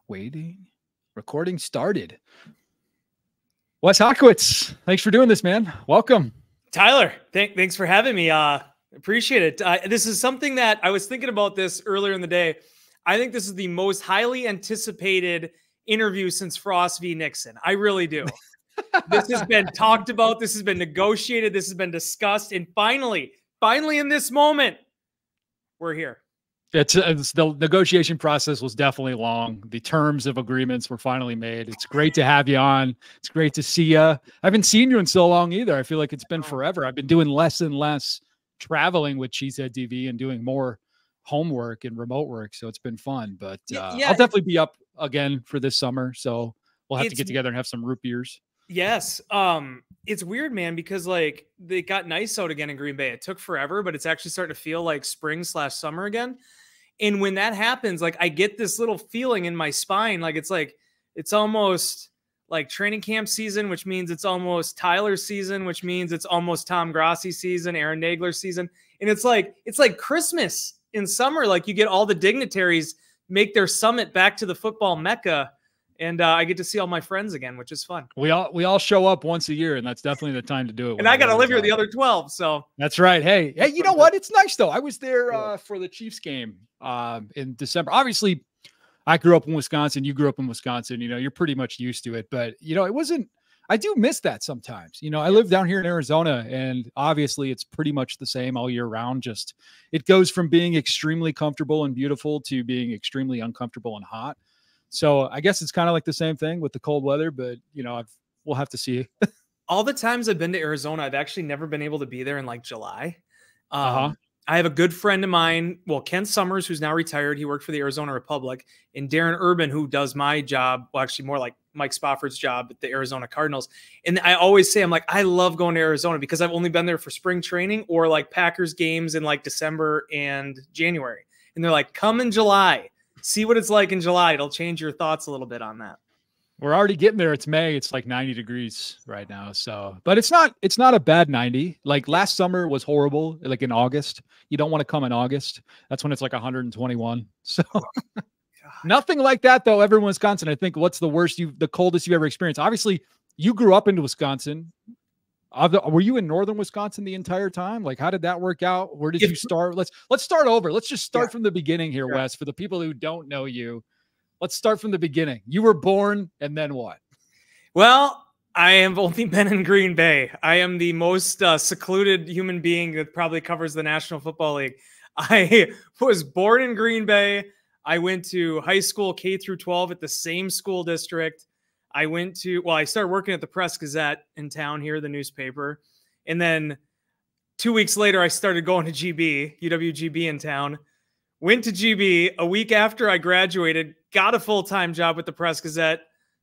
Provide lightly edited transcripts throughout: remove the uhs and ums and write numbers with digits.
Waiting. Recording started. Wes Humble, thanks for doing this, man. Welcome. Tyler, thanks for having me. Appreciate it. This is something that I was thinking about this earlier in the day. I think this is the most highly anticipated interview since Frost v. Nixon. I really do. This has been talked about. This has been negotiated. This has been discussed. And finally in this moment, we're here. It's the negotiation process was definitely long. The terms of agreements were finally made. It's great to have you on. It's great to see you. I haven't seen you in so long either. I feel like it's been forever. I've been doing less and less traveling with Cheesehead TV and doing more homework and remote work. So it's been fun, but I'll definitely be up again for this summer. So we'll have to get together and have some root beers. Yes. It's weird, man, because like they got nice out again in Green Bay. It took forever, but it's actually starting to feel like spring/summer again. And when that happens, like I get this little feeling in my spine, like it's almost like training camp season, which means it's almost Tyler's season, which means it's almost Tom Grossi season, Aaron Nagler's season. And it's like Christmas in summer. Like you get all the dignitaries make their summit back to the football Mecca. And I get to see all my friends again, which is fun. We all show up once a year, and that's definitely the time to do it. And I got to live here the other 12. So that's right. Hey, you know what? It's nice though. I was there for the Chiefs game in December. Obviously, I grew up in Wisconsin. You grew up in Wisconsin. You know, you're pretty much used to it. But you know, it wasn't. I do miss that sometimes. You know, I live down here in Arizona, and obviously, it's pretty much the same all year round. Just it goes from being extremely comfortable and beautiful to being extremely uncomfortable and hot. So I guess it's kind of like the same thing with the cold weather, but you know, we'll have to see. All the times I've been to Arizona, I've actually never been able to be there in like July. I have a good friend of mine, well, Ken Summers, who's now retired. He worked for the Arizona Republic, and Darren Urban, who does my job, well, actually more like Mike Spofford's job at the Arizona Cardinals. And I always say, I'm like, I love going to Arizona because I've only been there for spring training or like Packers games in like December and January. And they're like, come in July. See what it's like in July. It'll change your thoughts a little bit on that. We're already getting there. It's May. It's like 90 degrees right now. So, but it's not a bad 90. Like last summer was horrible. Like in August, you don't want to come in August. That's when it's like 121. So nothing like that though. Ever in Wisconsin, I think what's the coldest you've ever experienced? Obviously you grew up in Wisconsin. Were you in northern Wisconsin the entire time? Like, how did that work out? Where did you start? Let's start over. Let's just start from the beginning here, Wes. For the people who don't know you, let's start from the beginning. You were born, and then what? Well, I have only been in Green Bay. I am the most secluded human being that probably covers the National Football League. I was born in Green Bay. I went to high school K through 12 at the same school district. I started working at the Press-Gazette in town here, the newspaper. And then 2 weeks later, I started going to GB, UW-GB in town. Went to GB a week after I graduated, got a full-time job with the Press-Gazette,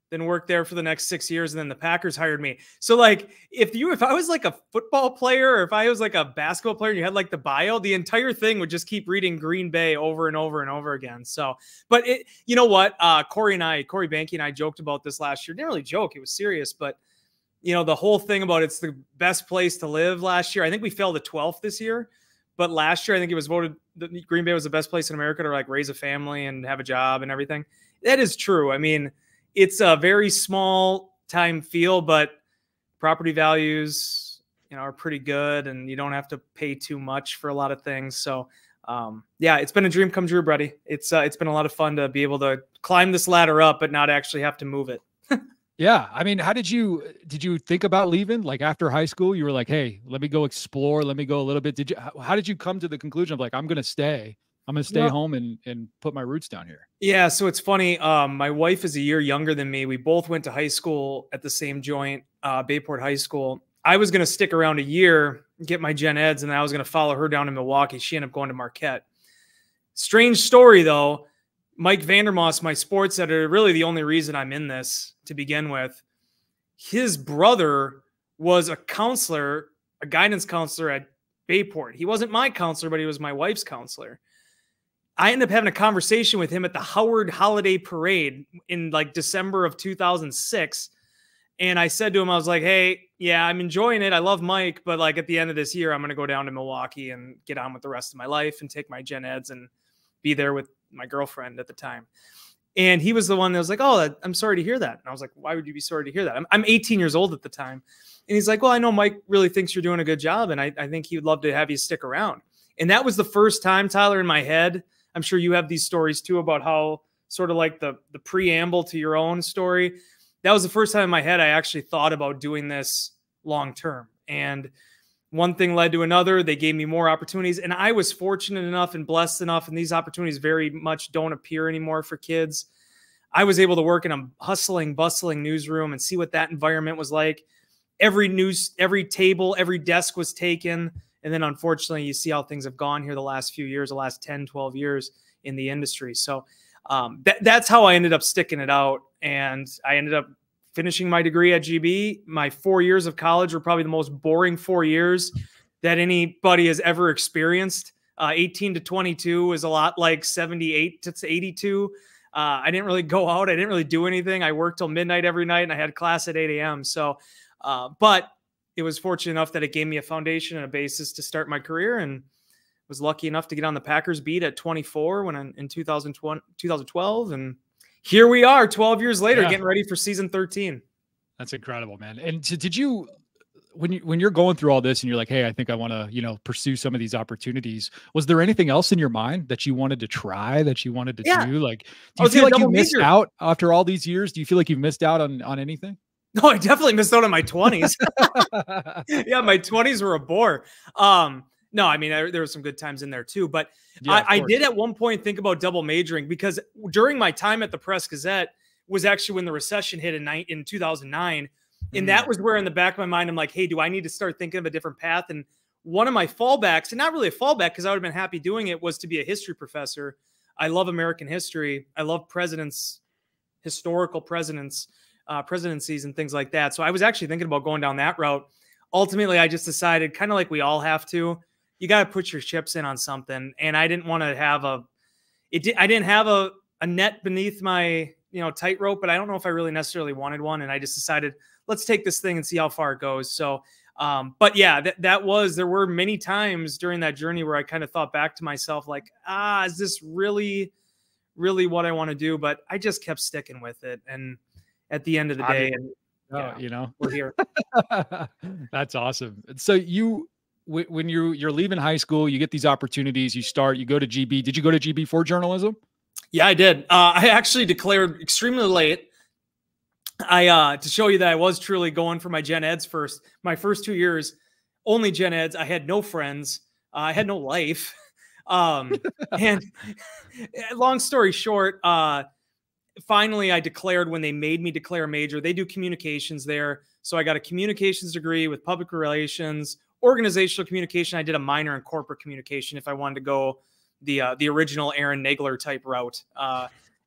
then worked there for the next 6 years, and then the Packers hired me. So like if I was like a football player or if I was like a basketball player and you had like the bio, the entire thing would just keep reading Green Bay over and over and over again. So, but you know what? Corey Banke and I joked about this last year. Didn't really joke, it was serious, but you know, the whole thing about it's the best place to live last year. I think we fell to 12th this year, but last year I think it was voted that Green Bay was the best place in America to like raise a family and have a job and everything. That is true. I mean, it's a very small time feel, but property values, you know, are pretty good and you don't have to pay too much for a lot of things. So, yeah, it's been a dream come true, buddy. It's been a lot of fun to be able to climb this ladder up, but not actually have to move it. Yeah. I mean, did you think about leaving? Like after high school, you were like, hey, let me go explore. Let me go a little bit. How did you come to the conclusion of like, I'm going to stay home and put my roots down here? Yeah. So it's funny. My wife is a year younger than me. We both went to high school at the same joint, Bayport High School. I was going to stick around a year, get my gen eds, and then I was going to follow her down to Milwaukee. She ended up going to Marquette. Strange story though. Mike Vandermoss, my sports editor, really the only reason I'm in this to begin with, his brother was a counselor, a guidance counselor at Bayport. He wasn't my counselor, but he was my wife's counselor. I ended up having a conversation with him at the Howard Holiday Parade in like December of 2006. And I said to him, I was like, hey, yeah, I'm enjoying it. I love Mike, but like at the end of this year, I'm going to go down to Milwaukee and get on with the rest of my life and take my gen eds and be there with my girlfriend at the time. And he was the one that was like, oh, I'm sorry to hear that. And I was like, why would you be sorry to hear that? I'm 18 years old at the time. And he's like, well, I know Mike really thinks you're doing a good job. And I think he would love to have you stick around. And that was the first time, Tyler, in my head, I'm sure you have these stories too about how sort of like the preamble to your own story. That was the first time in my head I actually thought about doing this long term. And one thing led to another. They gave me more opportunities. And I was fortunate enough and blessed enough, and these opportunities very much don't appear anymore for kids. I was able to work in a hustling, bustling newsroom and see what that environment was like. Every table, every desk was taken. And then unfortunately, you see how things have gone here the last few years, the last 10, 12 years in the industry. So that's how I ended up sticking it out. And I ended up finishing my degree at GB. My 4 years of college were probably the most boring 4 years that anybody has ever experienced. 18 to 22 is a lot like 78 to 82. I didn't really go out. I didn't really do anything. I worked till midnight every night, and I had class at 8 a.m. So, but it was fortunate enough that it gave me a foundation and a basis to start my career, and was lucky enough to get on the Packers beat at 24 in 2012. And here we are 12 years later, getting ready for season 13. That's incredible, man. And did you, when you're going through all this and you're like, hey, I think I want to, pursue some of these opportunities, was there anything else in your mind that you wanted to try, that you wanted to do? Like, do you feel like you missed out after all these years? Do you feel like you've missed out on anything? No, I definitely missed out on my 20s. Yeah, my 20s were a bore. No, I mean, there were some good times in there too, but yeah, I did at one point think about double majoring, because during my time at the Press-Gazette was actually when the recession hit in 2009. And that was where in the back of my mind, I'm like, hey, do I need to start thinking of a different path? And one of my fallbacks, and not really a fallback because I would have been happy doing it, was to be a history professor. I love American history. I love historical presidencies and things like that. So I was actually thinking about going down that route. Ultimately, I just decided, kind of like we all have to, you got to put your chips in on something. And I didn't want to have I didn't have a net beneath my, tightrope, but I don't know if I really necessarily wanted one. And I just decided, let's take this thing and see how far it goes. So, but yeah, there were many times during that journey where I kind of thought back to myself, like, is this really, really what I want to do? But I just kept sticking with it. And at the end of the day, we're here. That's awesome. So when you're leaving high school, you get these opportunities, you go to GB. Did you go to GB for journalism? Yeah, I did. I actually declared extremely late. To show you that I was truly going for my gen eds first. My first 2 years, only gen eds. I had no friends. I had no life. And long story short, finally I declared when they made me declare a major. They do communications there. So I got a communications degree with public relations, organizational communication. I did a minor in corporate communication if I wanted to go the original Aaron Nagler type route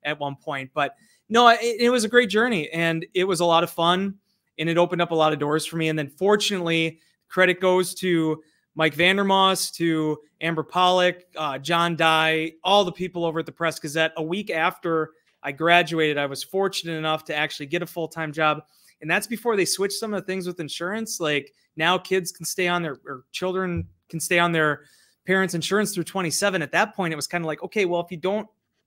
at one point. But no, it was a great journey, and it was a lot of fun, and it opened up a lot of doors for me. And then fortunately, credit goes to Mike Vandermoss, to Amber Pollock, John Dye, all the people over at the Press-Gazette. A week after I graduated, I was fortunate enough to actually get a full-time job. And that's before they switched some of the things with insurance. Like now kids can stay on or children can stay on their parents' insurance through 27. At that point, it was kind of like, okay, well,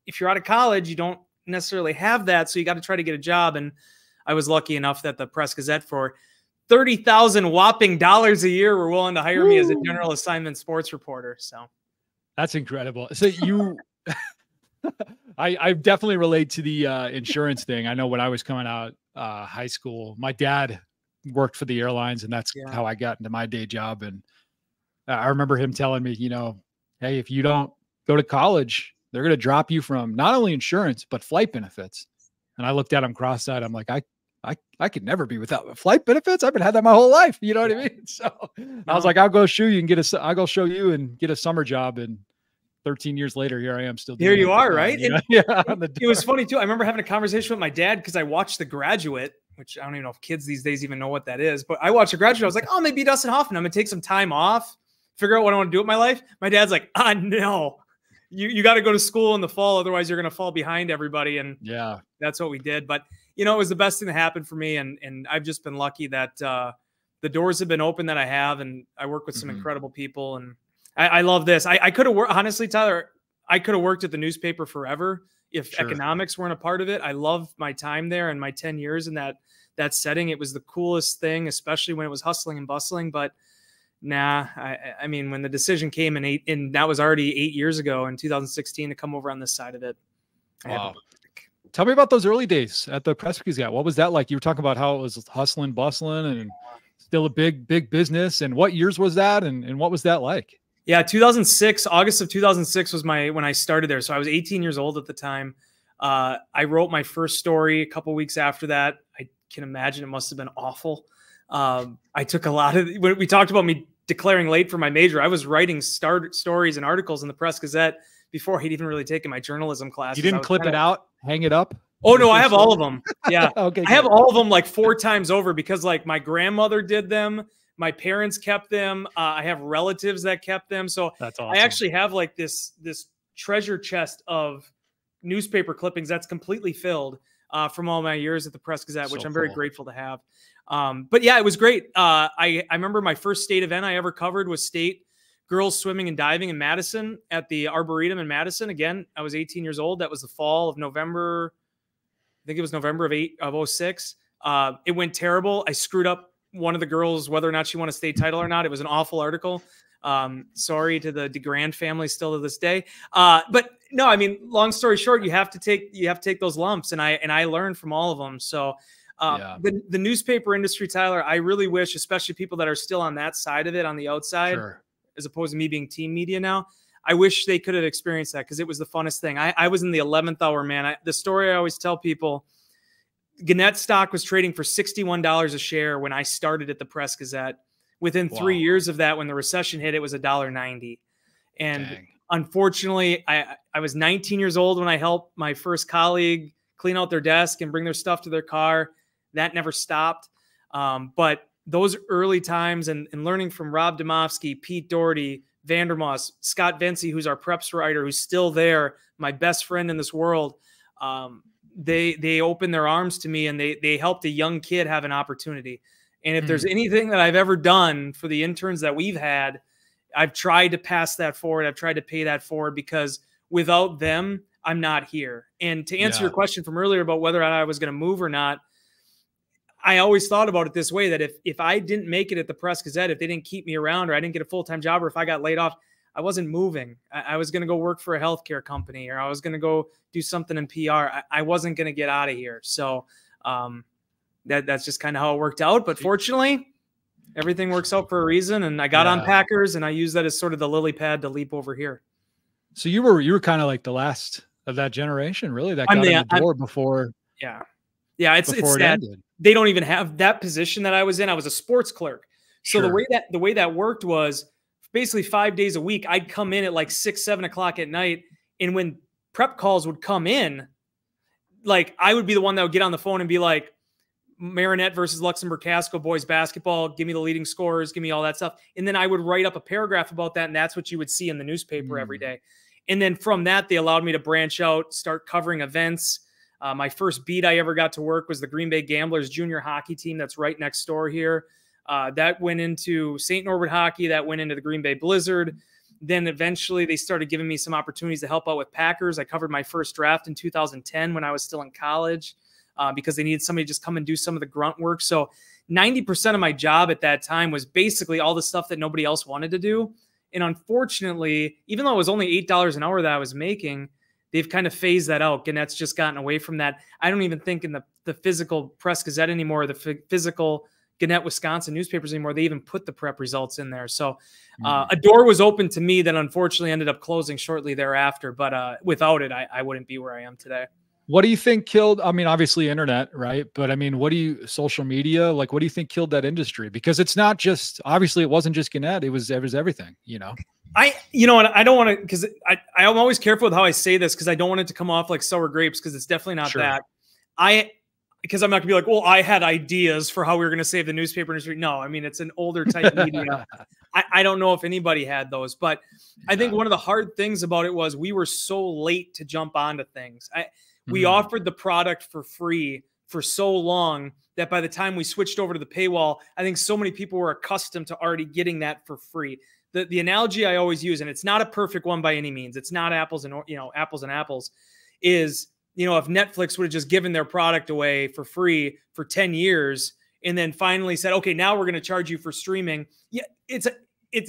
if you're out of college, you don't necessarily have that. So you got to try to get a job. And I was lucky enough that the Press-Gazette for $30,000 whopping dollars a year were willing to hire me as a general assignment sports reporter. So that's incredible. So I definitely relate to the insurance thing. I know when I was coming out high school, my dad worked for the airlines, and that's how I got into my day job. And I remember him telling me, hey, if you don't go to college, they're going to drop you from not only insurance, but flight benefits. And I looked at him cross-eyed. I'm like, I could never be without flight benefits. I've been had that my whole life. You know what I mean? So I was like, I'll go show you and get a summer job. And 13 years later, here I am still. Here you are, right? It was funny too. I remember having a conversation with my dad because I watched The Graduate, which I don't even know if kids these days even know what that is. But I watched The Graduate. I was like, oh, maybe Dustin Hoffman. I'm gonna take some time off, figure out what I want to do with my life. My dad's like, no, you got to go to school in the fall, otherwise you're gonna fall behind everybody. And yeah, that's what we did. But it was the best thing that happened for me, and I've just been lucky that the doors have been open that I have, and I work with some incredible people, and I love this. I could have worked, honestly, Tyler, I could have worked at the newspaper forever if Sure. economics weren't a part of it. I love my time there and my 10 years in that setting. It was the coolest thing, especially when it was hustling and bustling. But nah, I mean, when the decision came and that was already 8 years ago in 2016 to come over on this side of it. Wow. Tell me about those early days at the Press Gazette. What was that like? You were talking about how it was hustling, bustling, and still a big business. And what years was that? And what was that like? Yeah, 2006, August of 2006 was when I started there. So I was 18 years old at the time. I wrote my first story a couple weeks after that. I can imagine it must have been awful. I took a lot of, when we talked about me declaring late for my major, I was writing stories and articles in the Press Gazette before I'd even really taken my journalism class. You didn't clip it out, hang it up? Oh, no, I have all of them. Yeah. Okay. I have all of them like 4 times over because like my grandmother did them. My parents kept them. I have relatives that kept them. So that's awesome. I actually have like this treasure chest of newspaper clippings that's completely filled from all my years at the Press Gazette, which I'm very grateful to have. But yeah, it was great. I remember my first state event I ever covered was state girls swimming and diving in Madison at the Arboretum in Madison. Again, I was 18 years old. That was the fall of November. I think it was November of 06. It went terrible. I screwed up one of the girls, whether or not she won a state title or not. It was an awful article. Sorry to the DeGrand family still to this day. But no, I mean, long story short, you have to take those lumps, and I learned from all of them. So the newspaper industry, Tyler, I really wish, especially people that are still on that side of it, on the outside, as opposed to me being team media now, I wish they could have experienced that because it was the funnest thing. I was in the 11th hour, man. The story I always tell people, Gannett stock was trading for $61 a share when I started at the Press Gazette. Within 3 years of that, when the recession hit, it was $1.90. And unfortunately, I was 19 years old when I helped my first colleague clean out their desk and bring their stuff to their car. That never stopped. But those early times and learning from Rob Domofsky, Pete Doherty, Vandermoss, Scott Vinci, who's our preps writer, who's still there, my best friend in this world, they opened their arms to me and they helped a young kid have an opportunity. And if there's anything that I've ever done for the interns that we've had, I've tried to pass that forward. I've tried to pay that forward because without them, I'm not here. And to answer your question from earlier about whether I was going to move or not, I always thought about it this way, that if I didn't make it at the Press Gazette, if they didn't keep me around or I didn't get a full-time job or if I got laid off, I wasn't moving. I was going to go work for a healthcare company or I was going to go do something in PR. I wasn't going to get out of here. So that's just kind of how it worked out. But fortunately, everything works out for a reason. And I got on Packers and I use that as sort of the lily pad to leap over here. So you were kind of like the last of that generation, really, that got in the door before. Yeah. It's that they don't even have that position that I was in. I was a sports clerk. So the way that worked was basically 5 days a week. I'd come in at like 6, 7 o'clock at night. And when prep calls would come in, like I would be the one that would get on the phone and be like, Marinette versus Luxembourg Casco boys basketball, give me the leading scorers, give me all that stuff. And then I would write up a paragraph about that. And that's what you would see in the newspaper every day. And then from that, they allowed me to branch out, start covering events. My first beat I ever got to work was the Green Bay Gamblers junior hockey team that's right next door here. That went into St. Norbert hockey. That went into the Green Bay Blizzard. Then eventually they started giving me some opportunities to help out with Packers. I covered my first draft in 2010 when I was still in college because they needed somebody to just come and do some of the grunt work. So 90% of my job at that time was basically all the stuff that nobody else wanted to do. And unfortunately, even though it was only $8 an hour that I was making, they've kind of phased that out. Gannett's just gotten away from that. I don't even think in the physical Press Gazette anymore, the physical Gannett, Wisconsin newspapers anymore, they even put the prep results in there. So a door was open to me that unfortunately ended up closing shortly thereafter. But without it, I wouldn't be where I am today. What do you think killed? I mean, obviously internet, right? But I mean, social media, like, what do you think killed that industry? Because it's not just, obviously it wasn't just Gannett. It was everything, you know? I don't want to, because I'm always careful with how I say this because I don't want it to come off like sour grapes because it's definitely not that. Because I'm not gonna be like, well, I had ideas for how we were going to save the newspaper industry. No, I mean, it's an older type media. I don't know if anybody had those, but I think one of the hard things about it was we were so late to jump onto things. We offered the product for free for so long that by the time we switched over to the paywall, I think so many people were accustomed to already getting that for free. The analogy I always use, and it's not a perfect one by any means. It's not apples and apples, is, you know, if Netflix would have just given their product away for free for 10 years and then finally said, okay, now we're going to charge you for streaming. Yeah, it's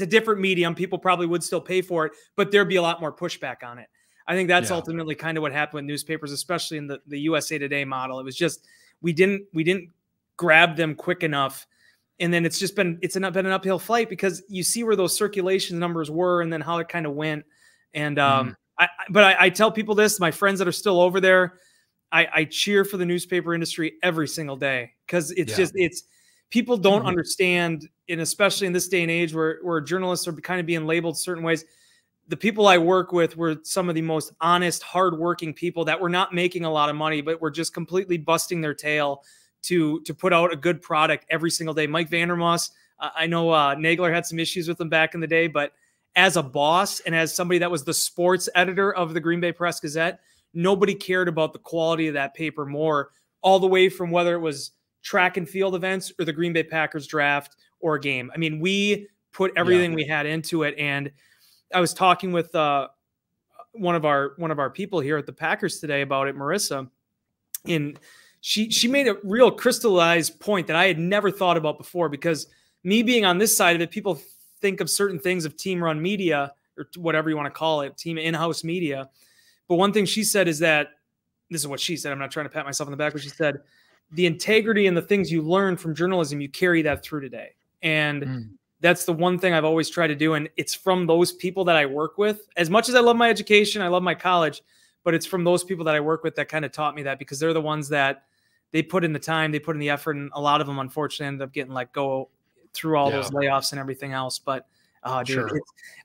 a different medium. People probably would still pay for it, but there'd be a lot more pushback on it. I think that's ultimately kind of what happened with newspapers, especially in the USA Today model. It was just, we didn't grab them quick enough. And then it's been an uphill fight because you see where those circulation numbers were and then how it kind of went. And, I tell people this, my friends that are still over there, I cheer for the newspaper industry every single day because it's people don't understand, and especially in this day and age where journalists are kind of being labeled certain ways. The people I work with were some of the most honest, hardworking people that were not making a lot of money, but were just completely busting their tail to put out a good product every single day. Mike Vandermoss, I know Nagler had some issues with him back in the day, but as a boss and as somebody that was the sports editor of the Green Bay Press-Gazette, nobody cared about the quality of that paper more, all the way from whether it was track and field events or the Green Bay Packers draft or a game. I mean, we put everything we had into it. And I was talking with one of our people here at the Packers today about it, Marissa, and she made a real crystallized point that I had never thought about before, because me being on this side of it, people think of certain things of team run media or whatever you want to call it, team in-house media. But one thing she said is that, this is what she said, I'm not trying to pat myself on the back, but she said, the integrity and the things you learn from journalism, you carry that through today. And that's the one thing I've always tried to do. And it's from those people that I work with. As much as I love my education, I love my college, but it's from those people that I work with that kind of taught me that, because they're the ones that they put in the time, they put in the effort. And a lot of them, unfortunately, ended up getting let go through all those layoffs and everything else. But dude,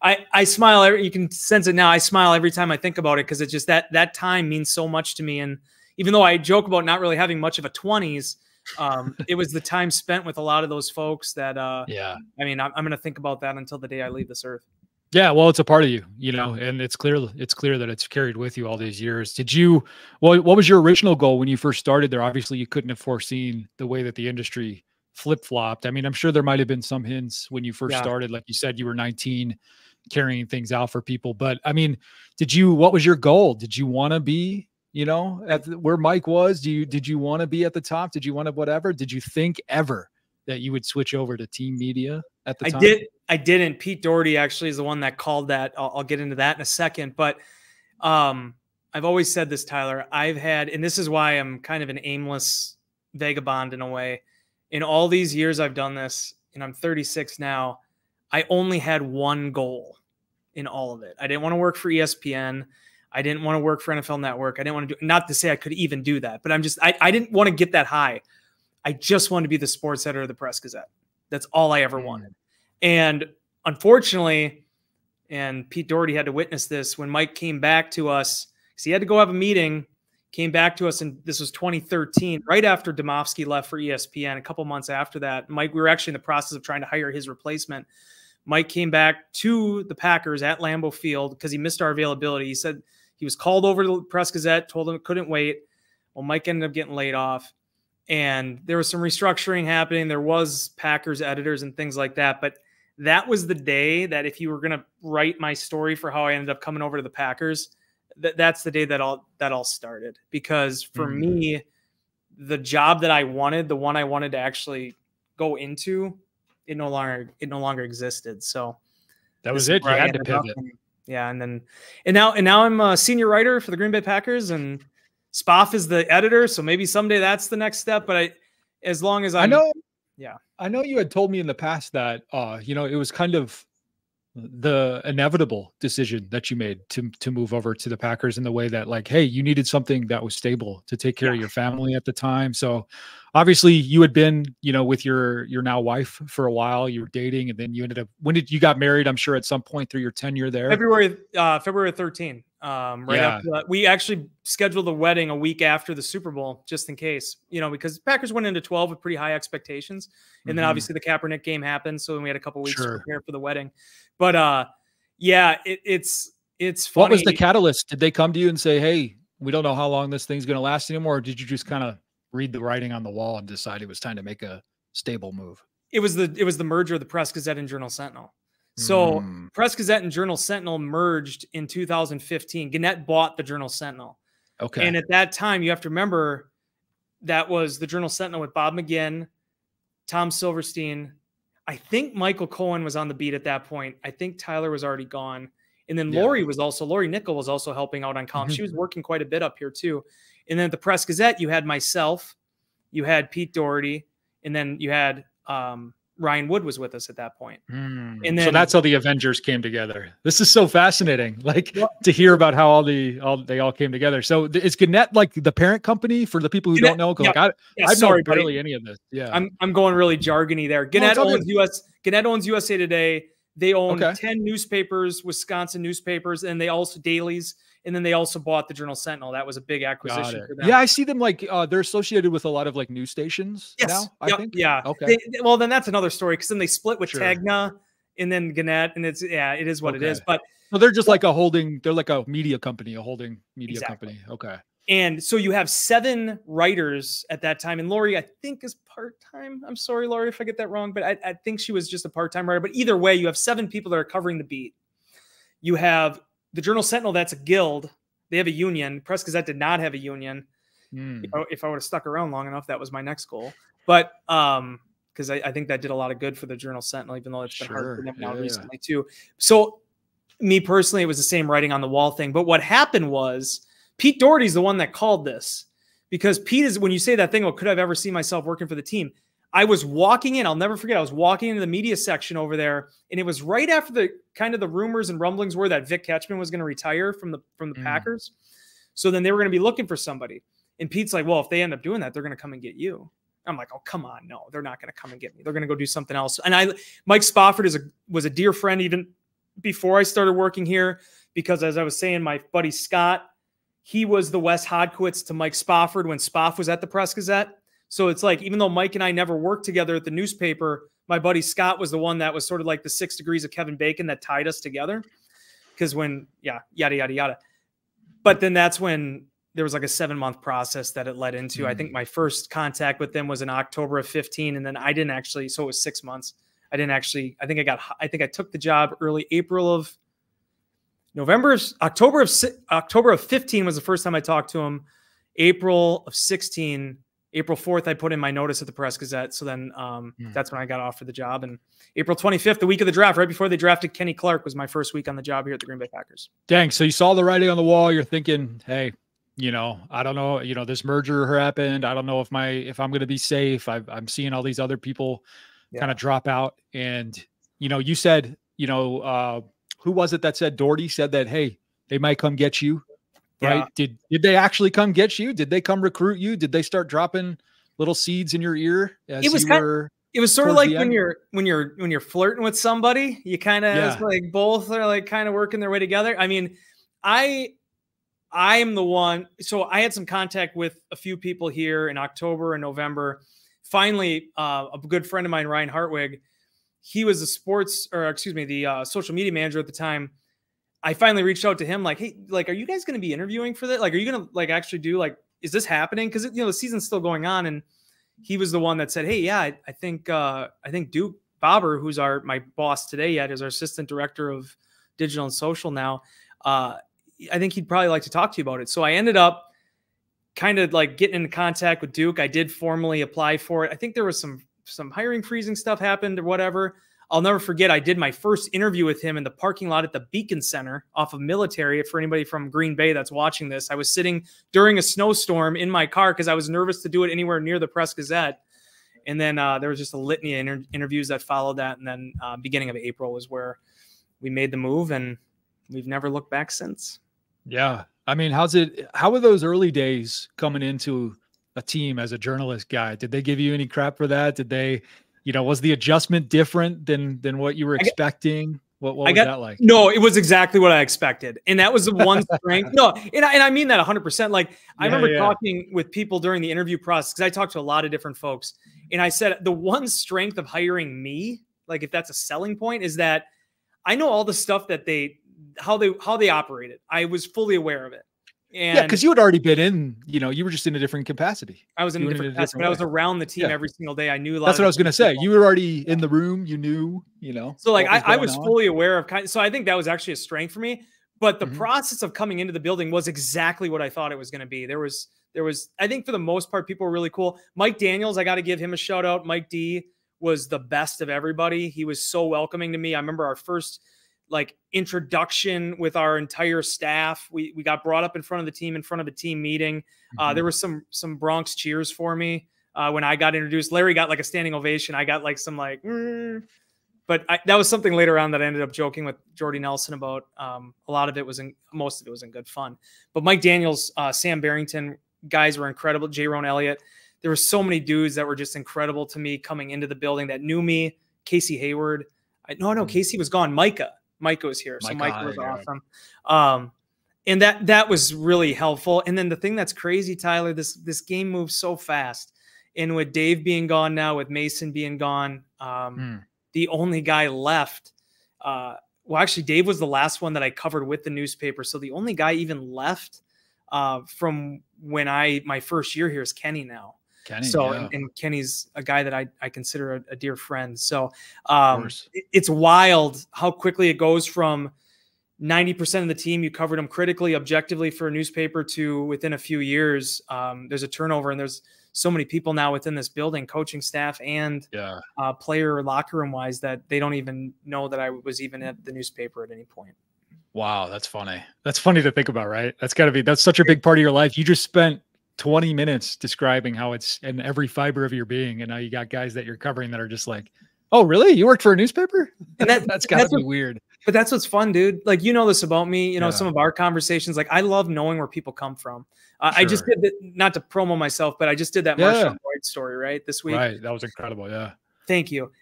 I smile. You can sense it now. I smile every time I think about it, because it's just that time means so much to me. And even though I joke about not really having much of a 20s, it was the time spent with a lot of those folks that, I mean, I'm going to think about that until the day I leave this earth. Yeah, well, it's a part of you, you know, and it's clear that it's carried with you all these years. What was your original goal when you first started there? Obviously, you couldn't have foreseen the way that the industry flip-flopped. I mean, I'm sure there might have been some hints when you first started. Like you said, you were 19, carrying things out for people. But I mean, what was your goal? Did you want to be, you know, where Mike was? Did you want to be at the top? Did you want to whatever? Did you think ever that you would switch over to team media at the time? I didn't. Pete Doherty actually is the one that called that. I'll get into that in a second. But I've always said this, Tyler. And this is why I'm kind of an aimless vagabond in a way. In all these years I've done this, and I'm 36 now, I only had one goal in all of it. I didn't want to work for ESPN. I didn't want to work for NFL Network. I didn't want to do, not to say I could even do that, but I didn't want to get that high. I just wanted to be the sports editor of the Press-Gazette. That's all I ever wanted. And unfortunately, and Pete Doherty had to witness this, when Mike came back to us, because he had to go have a meeting, came back to us, and this was 2013, right after Domofsky left for ESPN. A couple months after that, Mike, we were actually in the process of trying to hire his replacement. Mike came back to the Packers at Lambeau Field because he missed our availability. He said he was called over to the Press-Gazette, told him it couldn't wait. Well, Mike ended up getting laid off, and there was some restructuring happening. There was Packers editors and things like that, but that was the day that if you were going to write my story for how I ended up coming over to the Packers, that's the day that all started. Because for me, the job that I wanted, the one I wanted to actually go into, it no longer existed. So that was it. You had to pivot. And now I'm a senior writer for the Green Bay Packers, and Spoff is the editor. So maybe someday that's the next step. But as long as I know you had told me in the past that you know, it was kind of the inevitable decision that you made to move over to the Packers, in the way that, like, hey, you needed something that was stable to take care of your family at the time. So obviously you had been, you know, with your now wife for a while, you were dating, and then you ended up, you got married, I'm sure at some point through your tenure there. February 13. After that. We actually scheduled the wedding a week after the Super Bowl, just in case, you know, because Packers went into 12 with pretty high expectations. And then obviously the Kaepernick game happened. So then we had a couple weeks to prepare for the wedding. But it's funny. What was the catalyst? Did they come to you and say, hey, we don't know how long this thing's going to last anymore? Or did you just kind of read the writing on the wall and decide it was time to make a stable move? It was the merger of the Press-Gazette and Journal-Sentinel. So Press-Gazette and Journal-Sentinel merged in 2015. Gannett bought the Journal-Sentinel. Okay. And at that time, you have to remember that was the Journal Sentinel with Bob McGinn, Tom Silverstein. I think Michael Cohen was on the beat at that point. I think Tyler was already gone. And then Lori Nickel was also helping out on columns. She was working quite a bit up here too. And then at the Press Gazette, you had myself, you had Pete Doherty, and then you had Ryan Wood was with us at that point. And then, so that's how the Avengers came together. This is so fascinating, like to hear about how they all came together. So is Gannett like the parent company for the people who don't know? Like I know barely any of this. Yeah, I'm going really jargony there. Gannett owns USA Today. They own 10 newspapers, Wisconsin newspapers, and they also dailies. And then they also bought the Journal Sentinel. That was a big acquisition for them. Yeah, I see them like they're associated with a lot of like news stations now, I think. Yeah. Okay. Well, then that's another story because then they split with Tegna and then Gannett, and it is what it is. But so they're just like a holding, they're like a media company, a holding media company. Okay. And so you have 7 writers at that time. And Lori, I think, is part-time. I'm sorry, Lori, if I get that wrong, but I think she was just a part-time writer. But either way, you have 7 people that are covering the beat. You have the Journal Sentinel, that's a guild. They have a union. Press Gazette did not have a union. If I would have stuck around long enough, that was my next goal. But because I think that did a lot of good for the Journal Sentinel, even though it's been hard for them now recently too. So me personally, it was the same writing on the wall thing. But what happened was Pete Doherty's the one that called this, because Pete is, when you say that thing, well, could I have ever seen myself working for the team? I was walking in, I'll never forget, I was walking into the media section over there, and it was right after the kind of the rumors and rumblings were that Vic Ketchman was going to retire from the Packers. So then they were going to be looking for somebody. And Pete's like, well, if they end up doing that, they're going to come and get you. I'm like, oh, come on. No, they're not going to come and get me. They're going to go do something else. And Mike Spofford was a dear friend even before I started working here, because as I was saying, my buddy Scott, he was the Wes Hodkiewicz to Mike Spofford when Spoff was at the Press Gazette. So it's like, even though Mike and I never worked together at the newspaper, my buddy Scott was the one that was sort of like the 6 degrees of Kevin Bacon that tied us together. Because yada, yada, yada. But then that's when there was like a 7-month process that it led into. I think my first contact with them was in October of 15. And then I didn't actually, so it was 6 months. I think I took the job early April of October of 15 was the first time I talked to him. April of 16, April 4th, I put in my notice at the Press Gazette. So then that's when I got offered the job. And April 25th, the week of the draft, right before they drafted Kenny Clark, was my first week on the job here at the Green Bay Packers. Dang. So you saw the writing on the wall. You're thinking, hey, I don't know, this merger happened. I don't know if I'm going to be safe. I'm seeing all these other people kind of drop out. And, you said, who was it that said Doherty said that, hey, they might come get you? Right. Yeah. Did they actually come get you? Did they come recruit you? Did they start dropping little seeds in your ear? It was sort of like when you're flirting with somebody, you kind of like both are like kind of working their way together. I mean, I'm the one. So I had some contact with a few people here in October and November. Finally, a good friend of mine, Ryan Hartwig, he was the social media manager at the time. I finally reached out to him like, hey, like, are you guys going to be interviewing for that? Like, are you going to like actually do like, is this happening? Because the season's still going on. And he was the one that said, hey, yeah, I think Duke Bobber, who's my boss today, is our assistant director of digital and social now. I think he'd probably like to talk to you about it. So I ended up kind of like getting in contact with Duke. I did formally apply for it. I think there was some hiring freezing stuff happened or whatever. I'll never forget, I did my first interview with him in the parking lot at the Beacon Center off of Military. For anybody from Green Bay that's watching this, I was sitting during a snowstorm in my car because I was nervous to do it anywhere near the Press Gazette. And then there was just a litany of interviews that followed that. And then beginning of April was where we made the move, and we've never looked back since. Yeah. I mean, how were those early days coming into a team as a journalist guy? Did they give you any crap for that? Did they, was the adjustment different than what you were expecting? What was that like? No, it was exactly what I expected. And that was the one strength. No, and I mean that 100%. Like I remember talking with people during the interview process, because I talked to a lot of different folks. And I said, the one strength of hiring me, like if that's a selling point, is that I know all the stuff that how they operated. I was fully aware of it. And because you had already been in, you were just in a different capacity. I was in a different capacity, but I was around the team every single day. I knew that's what I was going to say. You were already in the room. You knew, So like I was fully aware of so I think that was actually a strength for me. But the process of coming into the building was exactly what I thought it was going to be. There was, I think for the most part, people were really cool. Mike Daniels, I got to give him a shout out. Mike D was the best of everybody. He was so welcoming to me. I remember our first like introduction with our entire staff. We got brought up in front of the team, in front of a team meeting. There was some Bronx cheers for me when I got introduced. Larry got like a standing ovation. I got like some like, but that was something later on that I ended up joking with Jordy Nelson about. A lot of it was most of it was in good fun. But Mike Daniels, Sam Barrington, guys were incredible. J-Ron Elliott. There were so many dudes that were just incredible to me coming into the building that knew me. Casey Hayward. No, Casey was gone. Micah was here. So Micah was awesome. And that was really helpful. And then the thing that's crazy, Tyler, this game moves so fast. And with Dave being gone now, with Mason being gone, the only guy left, well, actually, Dave was the last one that I covered with the newspaper. So the only guy even left from when my first year here is Kenny now. And Kenny's a guy that I consider a dear friend. So it's wild how quickly it goes from 90% of the team. You covered them critically, objectively for a newspaper to within a few years. There's a turnover, and there's so many people now within this building, coaching staff and player locker room wise, that they don't even know that I was even at the newspaper at any point. Wow. That's funny. That's funny to think about, right? That's such a big part of your life. You just spent 20 minutes describing how it's in every fiber of your being. And now you got guys that you're covering that are just like, oh, really? You worked for a newspaper? And that's gotta be weird. But that's what's fun, dude. Like, you know this about me, some of our conversations, like I love knowing where people come from. I just did that, not to promo myself, but I just did that Marshall Boyd story, right? This week. Right. That was incredible. Yeah. Thank you.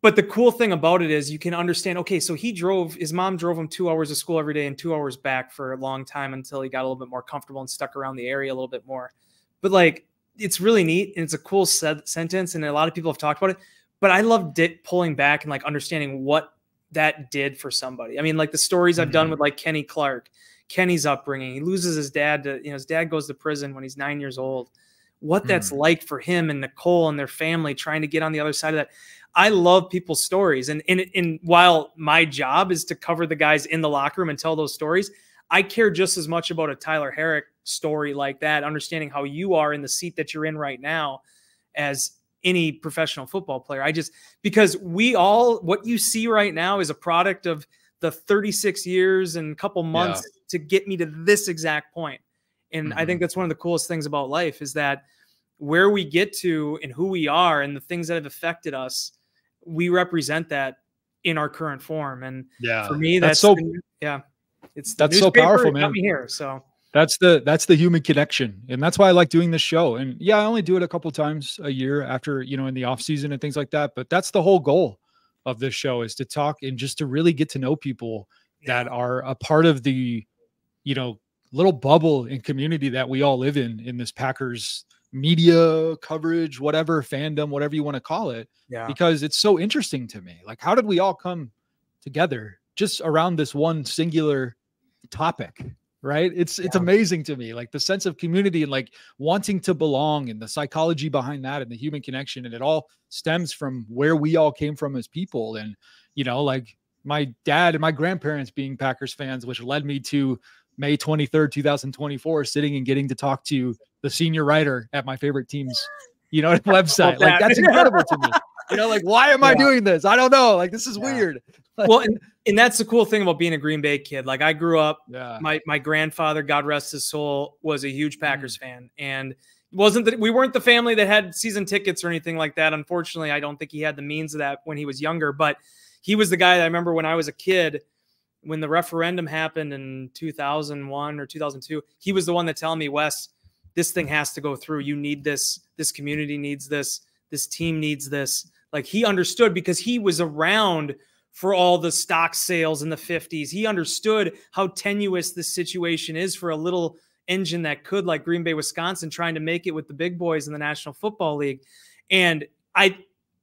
But the cool thing about it is you can understand, okay, so his mom drove him 2 hours to school every day and 2 hours back for a long time until he got a little bit more comfortable and stuck around the area a little bit more. But like, it's really neat. And it's a cool sentence. And a lot of people have talked about it, but I love pulling back and like understanding what that did for somebody. I mean, like the stories I've done with like Kenny Clark, Kenny's upbringing. He loses his dad his dad goes to prison when he's 9 years old. What that's like for him and Nicole and their family trying to get on the other side of that. I love people's stories. And while my job is to cover the guys in the locker room and tell those stories, I care just as much about a Tyler Herrick story like that, understanding how you are in the seat that you're in right now as any professional football player. Because what you see right now is a product of the 36 years and a couple months to get me to this exact point. And I think that's one of the coolest things about life is that where we get to and who we are and the things that have affected us, we represent that in our current form. And for me, that's so powerful, man. Got me here. So that's the human connection. And that's why I like doing this show. And I only do it a couple times a year after, in the off season and things like that. But that's the whole goal of this show, is to talk and just to really get to know people that are a part of the, little bubble and community that we all live in this Packers media coverage, whatever, fandom, whatever you want to call it. Yeah. Because it's so interesting to me. Like, how did we all come together just around this one singular topic? Right. It's amazing to me, like the sense of community and like wanting to belong and the psychology behind that and the human connection. And it all stems from where we all came from as people. And, like my dad and my grandparents being Packers fans, which led me to May 23rd, 2024, sitting and getting to talk to the senior writer at my favorite team's, website. Like, that's incredible to me. Like, why am I doing this? I don't know. Like, this is weird. Well, and that's the cool thing about being a Green Bay kid. Like, I grew up, my grandfather, God rest his soul, was a huge Packers fan. And we weren't the family that had season tickets or anything like that. Unfortunately, I don't think he had the means of that when he was younger, but he was the guy that I remember when I was a kid, when the referendum happened in 2001 or 2002, he was the one that telling me, Wes, this thing has to go through. You need this. This community needs this. This team needs this. Like, he understood because he was around for all the stock sales in the 50s. He understood how tenuous this situation is for a little engine that could, like Green Bay, Wisconsin, trying to make it with the big boys in the National Football League. And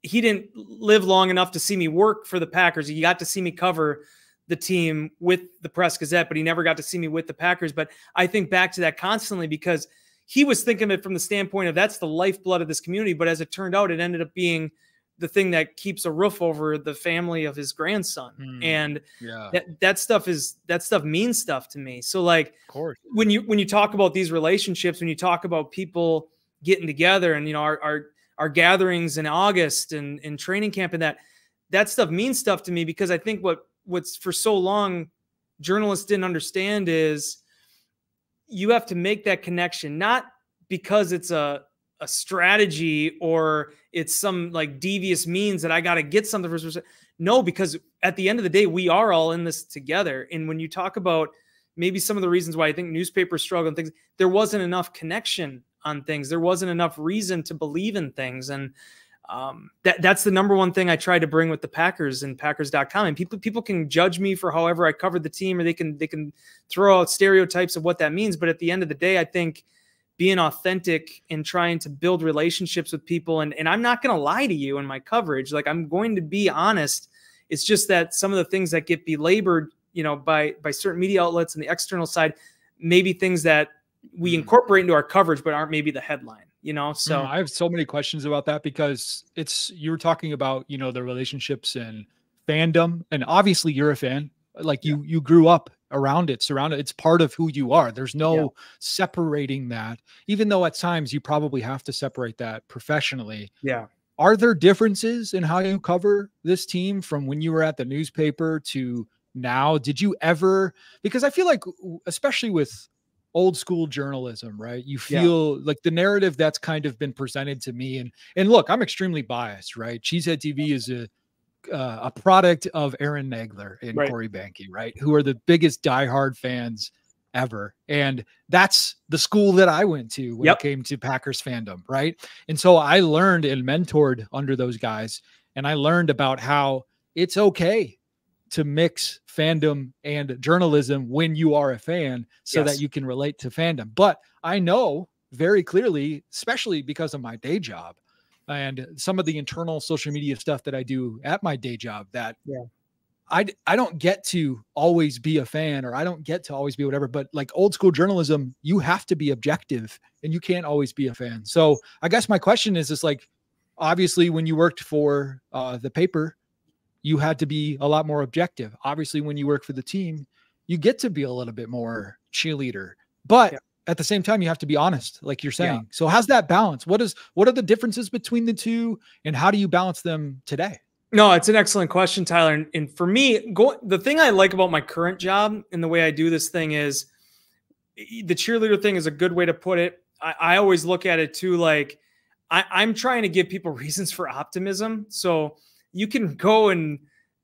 he didn't live long enough to see me work for the Packers. He got to see me cover the team with the Press Gazette, but he never got to see me with the Packers. But I think back to that constantly because he was thinking of it from the standpoint of that's the lifeblood of this community. But as it turned out, it ended up being the thing that keeps a roof over the family of his grandson. And yeah, that stuff means stuff to me. So like, of course, when you talk about these relationships, when you talk about people getting together and, you know, our gatherings in August and training camp, and that stuff means stuff to me, because I think what's for so long journalists didn't understand is you have to make that connection, not because it's a strategy or it's some like devious means that I got to get something for. No, because at the end of the day, we are all in this together. And when you talk about maybe some of the reasons why I think newspapers struggle and things, there wasn't enough connection on things. There wasn't enough reason to believe in things. And that's the number one thing I tried to bring with the Packers and Packers.com. And people can judge me for however I covered the team, or they can throw out stereotypes of what that means. But at the end of the day, I think being authentic and trying to build relationships with people, and I'm not going to lie to you in my coverage. Like, I'm going to be honest. It's just that some of the things that get belabored, you know, by certain media outlets and the external side, maybe things that we incorporate into our coverage, but aren't maybe the headline, you know? So I have so many questions about that, because you were talking about, you know, the relationships and fandom, and obviously you're a fan, like you grew up around it, surrounded. It's part of who you are. There's no separating that, even though at times you probably have to separate that professionally. Yeah. Are there differences in how you cover this team from when you were at the newspaper to now? Did you ever, because I feel like, especially with old school journalism, right? You feel like the narrative that's kind of been presented to me, and look, I'm extremely biased, right? Cheesehead TV is a product of Aaron Nagler and Corey Banke, right? Who are the biggest diehard fans ever. And that's the school that I went to when it came to Packers fandom, right? And so I learned and mentored under those guys, and I learned about how it's okay to mix fandom and journalism when you are a fan, so that you can relate to fandom. But I know very clearly, especially because of my day job and some of the internal social media stuff that I do at my day job, that I don't get to always be a fan, or I don't get to always be whatever. But like old school journalism, you have to be objective, and you can't always be a fan. So I guess my question is like, obviously when you worked for the paper, you had to be a lot more objective. Obviously, when you work for the team, you get to be a little bit more cheerleader, but at the same time, you have to be honest, like you're saying. So how's that balance? What are the differences between the two, and how do you balance them today? No, it's an excellent question, Tyler. And for me, the thing I like about my current job and the way I do this thing is, the cheerleader thing is a good way to put it. I always look at it too, like I'm trying to give people reasons for optimism. So you can go and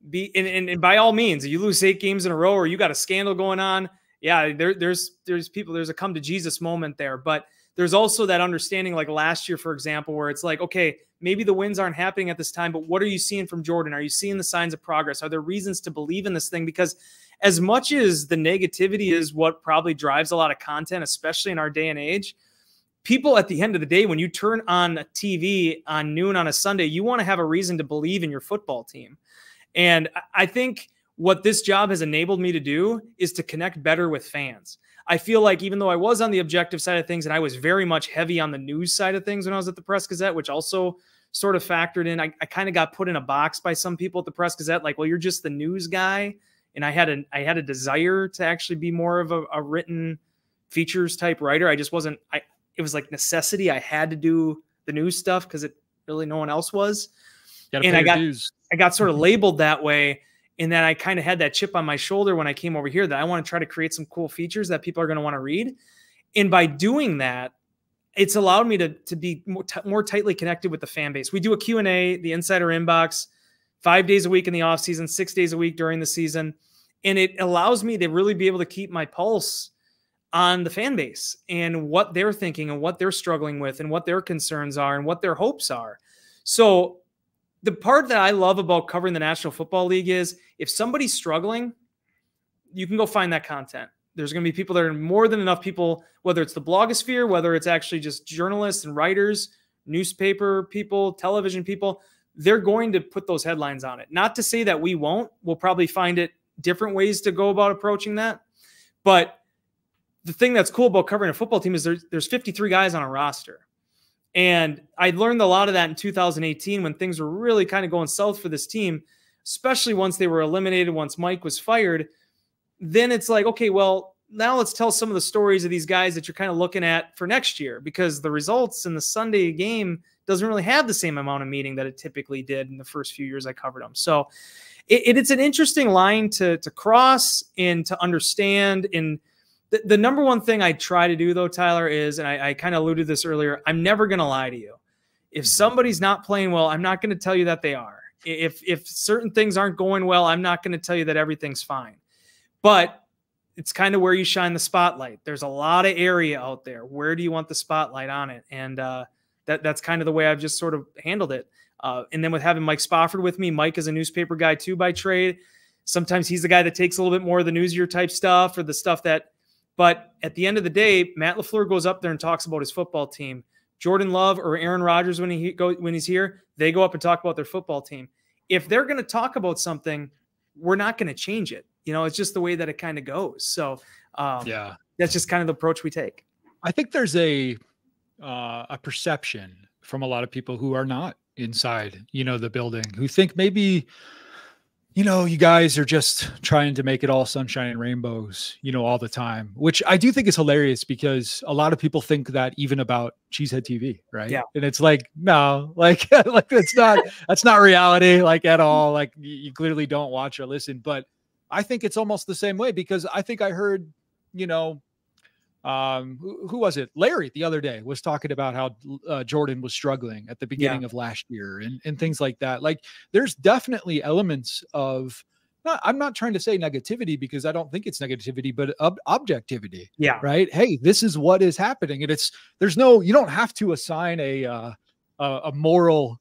be, and by all means, if you lose 8 games in a row, or you got a scandal going on, there's people, there's a come to Jesus moment there. But there's also that understanding, like last year, for example, where it's like, okay, maybe the wins aren't happening at this time, but what are you seeing from Jordan? Are you seeing the signs of progress? Are there reasons to believe in this thing? Because as much as the negativity is what probably drives a lot of content, especially in our day and age, people at the end of the day, when you turn on TV on noon on a Sunday, you want to have a reason to believe in your football team. And I think what this job has enabled me to do is to connect better with fans. I feel like even though I was on the objective side of things, and I was very much heavy on the news side of things when I was at the Press Gazette, which also sort of factored in, I kind of got put in a box by some people at the Press Gazette, like, well, you're just the news guy. And I had a desire to actually be more of a written features type writer. I just wasn't, it was like necessity. I had to do the news stuff because it really no one else was. And I got sort of labeled that way. And then I kind of had that chip on my shoulder when I came over here, that I want to try to create some cool features that people are going to want to read. And by doing that, it's allowed me to be more tightly connected with the fan base. We do a Q&A, the Insider Inbox, 5 days a week in the off season, 6 days a week during the season. And it allows me to really be able to keep my pulse on the fan base and what they're thinking and what they're struggling with and what their concerns are and what their hopes are. So the part that I love about covering the National Football League is, if somebody's struggling, you can go find that content. There's going to be people, that are more than enough people, whether it's the blogosphere, whether it's actually just journalists and writers, newspaper people, television people, they're going to put those headlines on it. Not to say that we won't. We'll probably find it different ways to go about approaching that. But the thing that's cool about covering a football team is there's 53 guys on a roster. And I learned a lot of that in 2018 when things were really kind of going south for this team, especially once they were eliminated, once Mike was fired. Then it's like, okay, well, now let's tell some of the stories of these guys that you're kind of looking at for next year, because the results in the Sunday game doesn't really have the same amount of meaning that it typically did in the first few years I covered them. So it's an interesting line to cross and to understand. And the number one thing I try to do, though, Tyler, is, and I kind of alluded to this earlier, I'm never going to lie to you. If somebody's not playing well, I'm not going to tell you that they are. If certain things aren't going well, I'm not going to tell you that everything's fine. But it's kind of where you shine the spotlight. There's a lot of area out there. Where do you want the spotlight on it? And that's kind of the way I've just sort of handled it. And then with having Mike Spofford with me, Mike is a newspaper guy too by trade. Sometimes he's the guy that takes a little bit more of the newsier type stuff or the stuff that, but at the end of the day, Matt LaFleur goes up there and talks about his football team. Jordan Love or Aaron Rodgers, when he's here, they go up and talk about their football team. If they're going to talk about something, we're not going to change it. You know, it's just the way that it kind of goes. So yeah, that's just kind of the approach we take. I think there's a perception from a lot of people who are not inside, you know, the building, who think maybe, you know, you guys are just trying to make it all sunshine and rainbows, you know, all the time, which I do think is hilarious, because a lot of people think that even about Cheesehead TV, right? Yeah. And it's like, no, like that's not reality, like at all. Like you clearly don't watch or listen, but I think it's almost the same way, because I think I heard, you know, who was it? Larry the other day was talking about how Jordan was struggling at the beginning of last year and things like that. Like there's definitely elements of, I'm not trying to say negativity, because I don't think it's negativity, but objectivity. Yeah. Right. Hey, this is what is happening. And you don't have to assign a moral,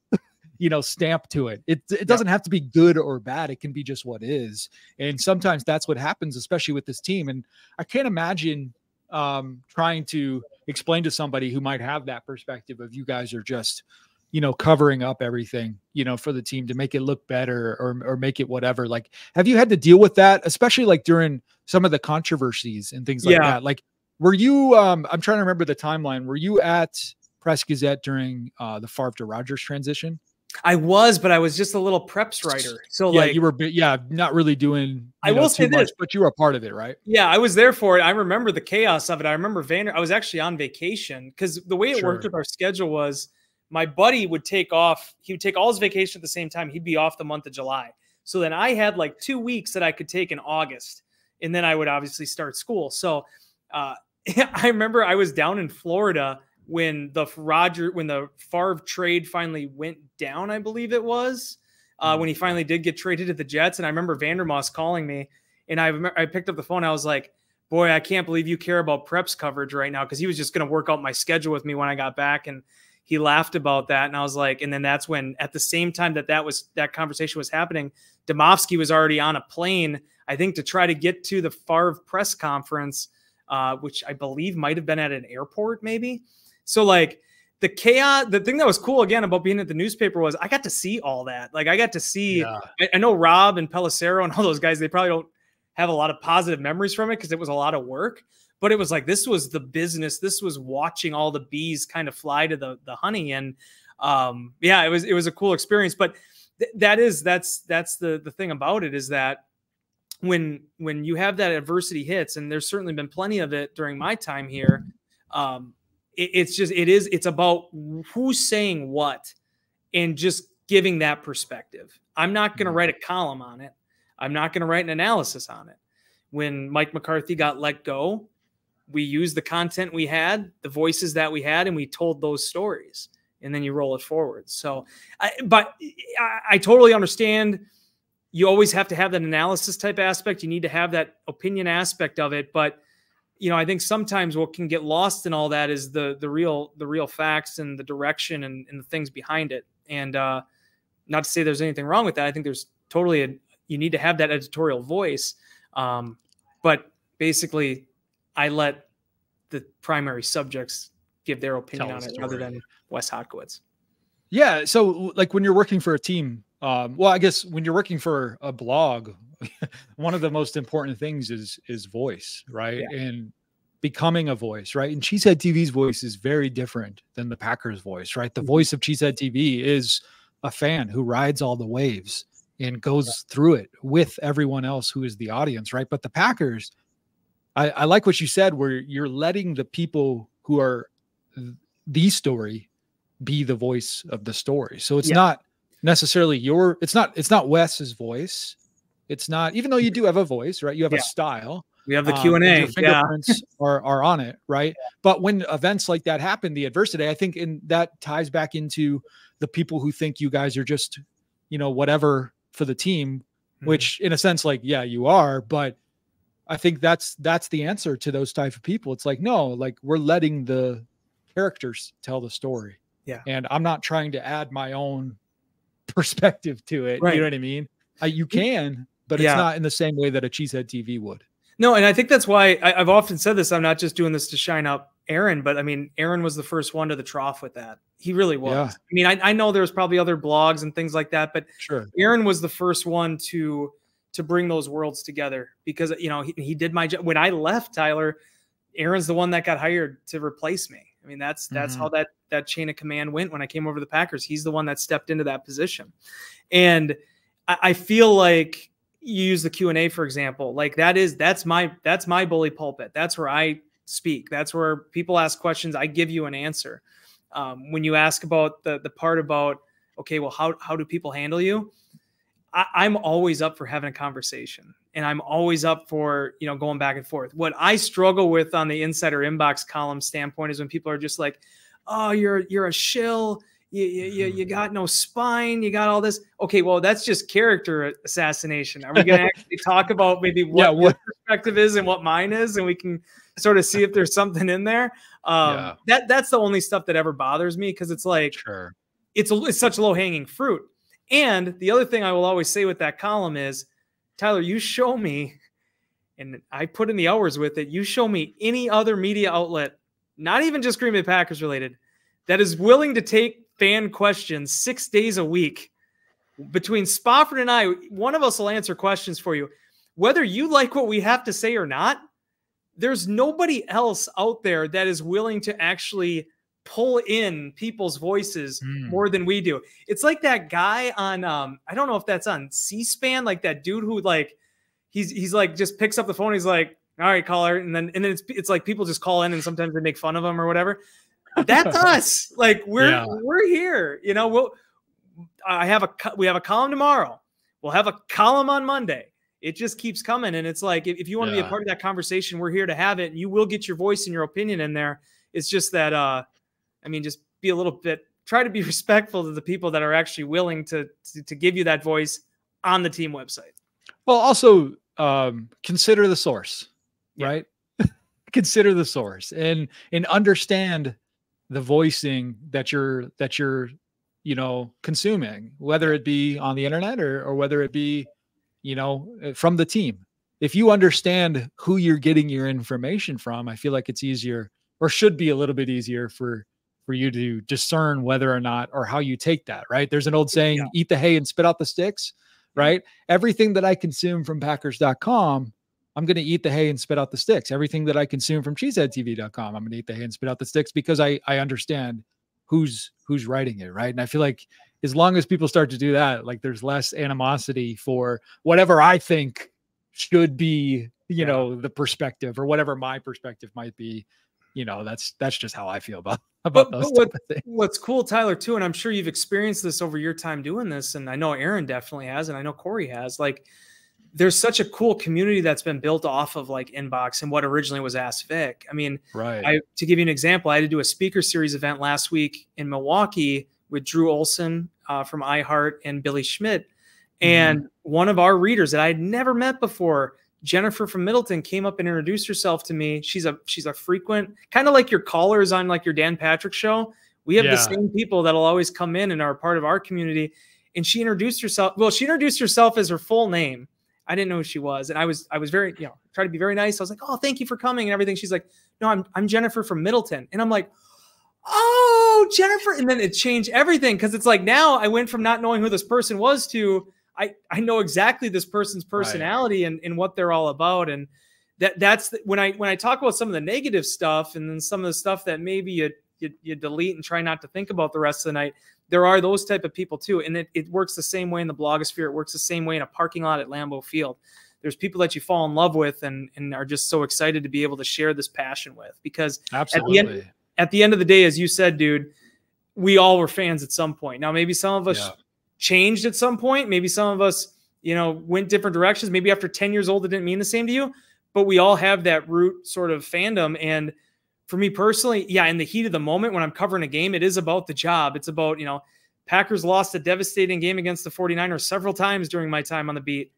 you know, stamp to it. It doesn't have to be good or bad. It can be just what is. And sometimes that's what happens, especially with this team. And I can't imagine trying to explain to somebody who might have that perspective of you guys are just, you know, covering up everything, you know, for the team to make it look better or make it whatever. Like, have you had to deal with that, especially like during some of the controversies and things like that? Like, were you, I'm trying to remember the timeline. Were you at Press Gazette during the Favre to Rodgers transition? I was, but I was just a little preps writer. So yeah, like you were, not really doing, I will say this, but you were a part of it, right? Yeah, I was there for it. I remember the chaos of it. I remember I was actually on vacation, because the way it worked with our schedule was my buddy would take off. He would take all his vacation at the same time. He'd be off the month of July. So then I had like 2 weeks that I could take in August, and then I would obviously start school. So I remember I was down in Florida when the Favre trade finally went down, I believe it was, when he finally did get traded to the Jets. And I remember Vandermoss calling me, and I picked up the phone. I was like, boy, I can't believe you care about preps coverage right now, because he was just going to work out my schedule with me when I got back. And he laughed about that. And I was like, and then that's when, at the same time that conversation was happening, Domofsky was already on a plane, I think, to try to get to the Favre press conference, which I believe might've been at an airport maybe. So like the chaos, the thing that was cool again about being at the newspaper was I got to see all that. Like I got to see, I know Rob and Pelissero and all those guys, they probably don't have a lot of positive memories from it, because it was a lot of work, but it was like, this was the business. This was watching all the bees kind of fly to the honey. And yeah, it was a cool experience, but that's the thing about it, is that when you have that adversity hits, and there's certainly been plenty of it during my time here, it's about who's saying what and just giving that perspective. I'm not going to write a column on it. I'm not going to write an analysis on it. When Mike McCarthy got let go, we used the content we had, the voices that we had, and we told those stories, and then you roll it forward. So, but I totally understand. You always have to have that analysis type aspect. You need to have that opinion aspect of it. But you know, I think sometimes what can get lost in all that is the real facts and the direction and the things behind it. And not to say there's anything wrong with that. I think there's totally you need to have that editorial voice. But basically, I let the primary subjects give their opinion on it rather than Wes Hodkiewicz. Yeah. So like when you're working for a team, well, I guess when you're working for a blog, one of the most important things is voice, right? Yeah. And becoming a voice, right? And Cheesehead TV's voice is very different than the Packers voice, right? The voice of Cheesehead TV is a fan who rides all the waves and goes through it with everyone else who is the audience, right? But the Packers, I like what you said, where you're letting the people who are the story be the voice of the story. So it's not necessarily it's not Wes's voice. It's not, even though you do have a voice, right? You have a style. We have the Q&A. Your fingerprints are on it, right? But when events like that happen, the adversity, I think that ties back into the people who think you guys are just, whatever for the team, which in a sense, like, yeah, you are, but I think that's the answer to those type of people. It's like, no, like, we're letting the characters tell the story. Yeah. And I'm not trying to add my own perspective to it. Right. You know what I mean? You can, but it's not in the same way that a Cheesehead TV would. No, and I think that's why I've often said this. I'm not just doing this to shine up Aaron, but I mean, Aaron was the first one to the trough with that. He really was. Yeah. I mean, I know there's probably other blogs and things like that, but sure, Aaron was the first one to bring those worlds together, because he did my job. When I left, Tyler, Aaron's the one that got hired to replace me. I mean, that's how that chain of command went when I came over to the Packers. He's the one that stepped into that position. And I feel like you use the Q&A, for example, like that's my bully pulpit. That's where I speak. That's where people ask questions. I give you an answer. When you ask about the part about, okay, well, how do people handle you? I'm always up for having a conversation, and I'm always up for, going back and forth. What I struggle with on the insider inbox column standpoint is when people are just like, oh, you're a shill. You got no spine. You got all this. Okay, well, that's just character assassination. Are we going to actually talk about maybe what your perspective is and what mine is, and we can sort of see if there's something in there? That's the only stuff that ever bothers me, because it's like, it's such low hanging fruit. And the other thing I will always say with that column is, Tyler, you show me, and I put in the hours with it, you show me any other media outlet, not even just Green Bay Packers related, that is willing to take fan questions 6 days a week. Between Spofford and I, one of us will answer questions for you. Whether you like what we have to say or not, there's nobody else out there that is willing to actually pull in people's voices more than we do. It's like that guy on, I don't know if that's on C-SPAN, like that dude who like, he's like, just picks up the phone. He's like, all right, caller. And then it's like people just call in and sometimes they make fun of him or whatever. That's us. Like we're here, we have a column tomorrow. We'll have a column on Monday. It just keeps coming. And it's like, if you want to be a part of that conversation, we're here to have it. And you will get your voice and your opinion in there. It's just that, just be a little bit, try to be respectful to the people that are actually willing to give you that voice on the team website. Well, also consider the source, right? Consider the source and understand the voicing that you're consuming, whether it be on the internet or whether it be, from the team. If you understand who you're getting your information from, I feel like it's easier, or should be a little bit easier for you to discern whether or not, or how you take that, right? There's an old saying, eat the hay and spit out the sticks, right? Everything that I consume from Packers.com, I'm going to eat the hay and spit out the sticks. Everything that I consume from cheeseheadtv.com, I'm going to eat the hay and spit out the sticks, because I understand who's writing it, right? And I feel like as long as people start to do that, like there's less animosity for whatever I think should be, the perspective, or whatever my perspective might be. That's just how I feel about those type of things. What's cool, Tyler, too, and I'm sure you've experienced this over your time doing this, and I know Aaron definitely has, and I know Corey has, like, there's such a cool community that's been built off of like inbox and what originally was Ask Vic. I mean, to give you an example, I had to do a speaker series event last week in Milwaukee with Drew Olson from iHeart and Billy Schmidt. And one of our readers that I had never met before, Jennifer from Middleton, came up and introduced herself to me. She's a frequent, kind of like your callers on like your Dan Patrick show. We have the same people that'll always come in and are part of our community. And she introduced herself. Well, she introduced herself as her full name. I didn't know who she was. And I was very, try to be very nice. I was like, oh, thank you for coming and everything. She's like, no, I'm Jennifer from Middleton. And I'm like, oh, Jennifer. And then it changed everything. Cause it's like, now I went from not knowing who this person was to, I know exactly this person's personality and what they're all about. And when I talk about some of the negative stuff and then some of the stuff that maybe you delete and try not to think about the rest of the night. There are those type of people too. And it works the same way in the blogosphere. It works the same way in a parking lot at Lambeau Field. There's people that you fall in love with and are just so excited to be able to share this passion with, because absolutely at the end of the day, as you said, dude, we all were fans at some point. Now, maybe some of us changed at some point. Maybe some of us, went different directions. Maybe after 10 years old, it didn't mean the same to you, but we all have that root sort of fandom. And for me personally, in the heat of the moment when I'm covering a game, it is about the job. It's about, Packers lost a devastating game against the 49ers several times during my time on the beat.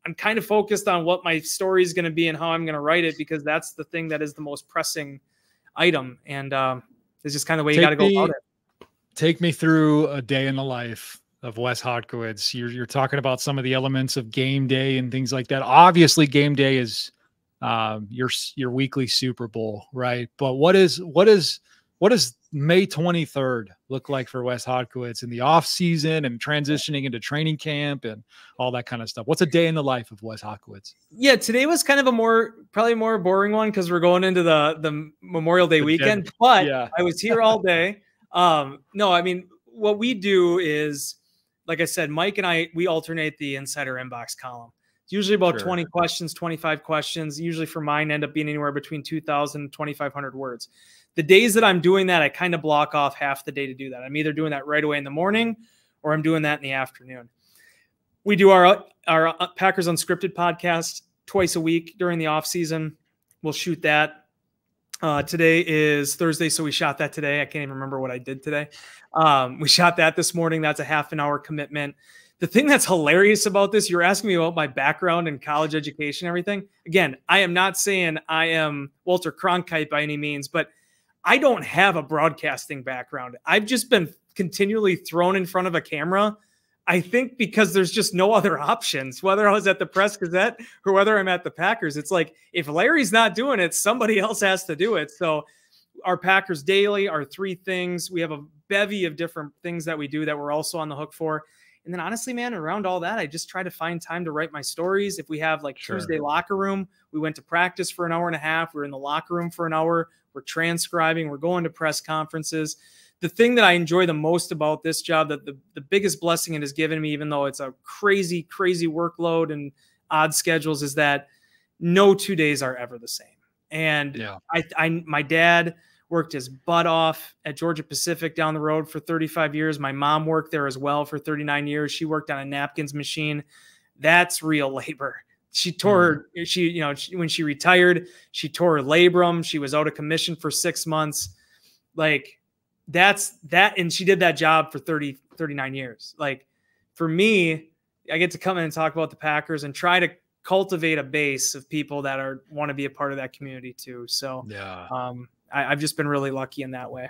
I'm kind of focused on what my story is going to be and how I'm going to write it, because that's the thing that is the most pressing item. And it's just kind of the way you got to go about it. Take me through a day in the life of Wes Hodkiewicz. You're talking about some of the elements of game day and things like that. Obviously, game day is your weekly Super Bowl, right? But what does May 23rd look like for Wes Hodkiewicz in the off season and transitioning into training camp and all that kind of stuff? What's a day in the life of Wes Hodkiewicz? Yeah, today was kind of probably more boring one because we're going into the Memorial Day weekend. But I was here all day. No, I mean, what we do is, like I said, Mike and we alternate the insider inbox column. It's usually about 20 questions, 25 questions. Usually for mine end up being anywhere between 2,000 and 2,500 words. The days that I'm doing that, I kind of block off half the day to do that. I'm either doing that right away in the morning or I'm doing that in the afternoon. We do our Packers Unscripted podcast twice a week during the off season. We'll shoot that. Today is Thursday, so we shot that today. I can't even remember what I did today. We shot that this morning. That's a half an hour commitment. The thing that's hilarious about this, you're asking me about my background in college education and everything. Again, I am not saying I am Walter Cronkite by any means, but I don't have a broadcasting background. I've just been continually thrown in front of a camera, I think, because there's just no other options, whether I was at the Press Gazette or whether I'm at the Packers. It's like, if Larry's not doing it, somebody else has to do it. So our Packers Daily, our 3 things, we have a bevy of different things that we do that we're also on the hook for. And then honestly, man, around all that, I just try to find time to write my stories. If we have like Tuesday locker room, we went to practice for an hour and a half. We're in the locker room for an hour. We're transcribing. We're going to press conferences. The thing that I enjoy the most about this job, that the biggest blessing it has given me, even though it's a crazy, crazy workload and odd schedules, is that no 2 days are ever the same. And my dad worked his butt off at Georgia Pacific down the road for 35 years. My mom worked there as well for 39 years. She worked on a napkins machine. That's real labor. She tore, when she retired, she tore her labrum. She was out of commission for 6 months. Like that's that. And she did that job for 39 years. Like for me, I get to come in and talk about the Packers and try to cultivate a base of people that want to be a part of that community too. So I've just been really lucky in that way.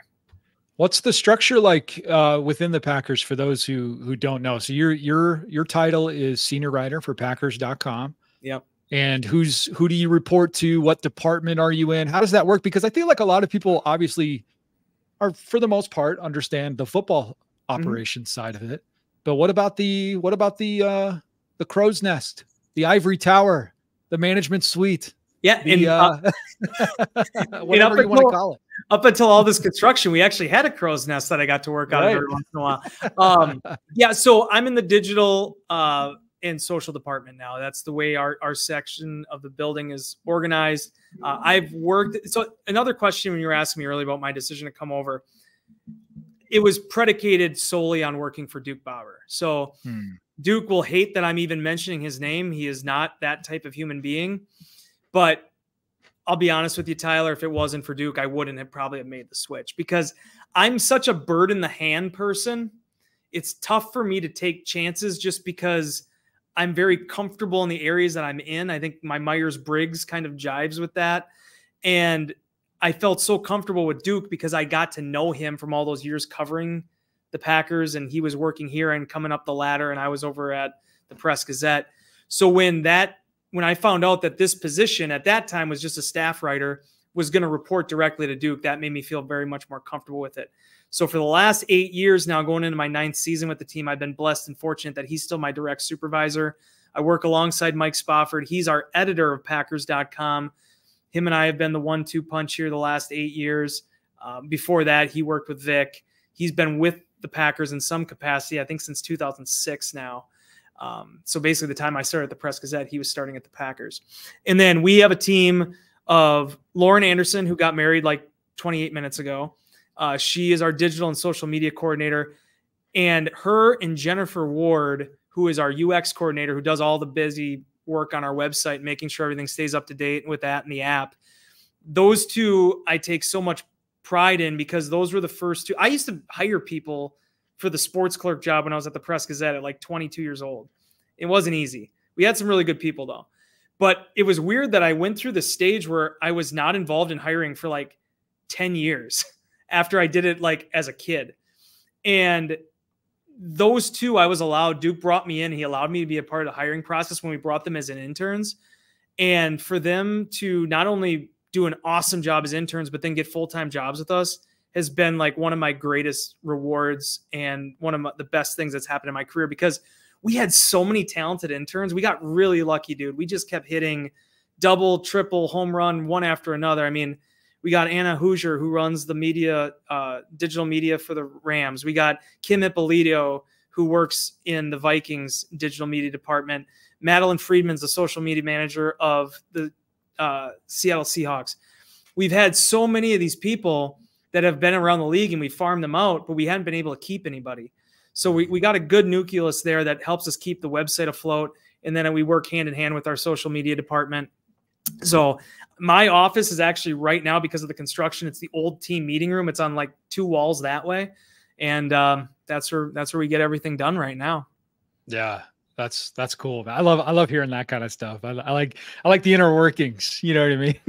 What's the structure like within the Packers for those who don't know? So your title is senior writer for Packers.com. Yep. And who do you report to? What department are you in? How does that work? Because I feel like a lot of people obviously are, for the most part, understand the football operations side of it. But what about the crow's nest, the ivory tower, the management suite? Yeah, whatever you want to call it. Up until all this construction, we actually had a crow's nest that I got to work on every once in a while. So I'm in the digital and social department now. That's the way our section of the building is organized. I've worked. So another question when you were asking me earlier about my decision to come over, it was predicated solely on working for Duke Bauer. So Duke will hate that I'm even mentioning his name. He is not that type of human being. But I'll be honest with you, Tyler, if it wasn't for Duke, I wouldn't have probably made the switch, because I'm such a bird in the hand person. It's tough for me to take chances just because I'm very comfortable in the areas that I'm in. I think my Myers-Briggs kind of jives with that. And I felt so comfortable with Duke because I got to know him from all those years covering the Packers, and he was working here and coming up the ladder, and I was over at the Press Gazette. So when I found out that this position at that time was just a staff writer, was going to report directly to Duke, that made me feel very much more comfortable with it. So for the last 8 years now, going into my 9th season with the team, I've been blessed and fortunate that he's still my direct supervisor. I work alongside Mike Spofford. He's our editor of Packers.com. Him and I have been the 1-2 punch here the last 8 years. Before that, he worked with Vic. He's been with the Packers in some capacity, I think since 2006 now. So basically the time I started at the Press-Gazette, he was starting at the Packers. And then we have a team of Lauren Anderson, who got married like 28 minutes ago. She is our digital and social media coordinator. And her and Jennifer Ward, who is our UX coordinator, who does all the busy work on our website, making sure everything stays up to date with that and the app. Those two I take so much pride in because those were the first two. I used to hire people for the sports clerk job when I was at the Press-Gazette at like 22 years old. It wasn't easy. We had some really good people though. But it was weird that I went through the stage where I was not involved in hiring for like 10 years after I did it like as a kid. And those two I was allowed. Duke brought me in. He allowed me to be a part of the hiring process when we brought them as interns. And for them to not only do an awesome job as interns, but then get full-time jobs with us has been like one of my greatest rewards and one of the best things that's happened in my career because we had so many talented interns. We got really lucky, dude. We just kept hitting double, triple, home run, one after another. I mean, we got Anna Hoosier, who runs the media, digital media for the Rams. We got Kim Ippolito, who works in the Vikings digital media department. Madeline Friedman's the social media manager of the Seattle Seahawks. We've had so many of these people that have been around the league and we farmed them out, but we hadn't been able to keep anybody. So we got a good nucleus there that helps us keep the website afloat. And then we work hand in hand with our social media department. So my office is actually right now, because of the construction, it's the old team meeting room. It's on like 2 walls that way. And that's where we get everything done right now. Yeah, that's cool. I love hearing that kind of stuff. I like the inner workings. You know what I mean?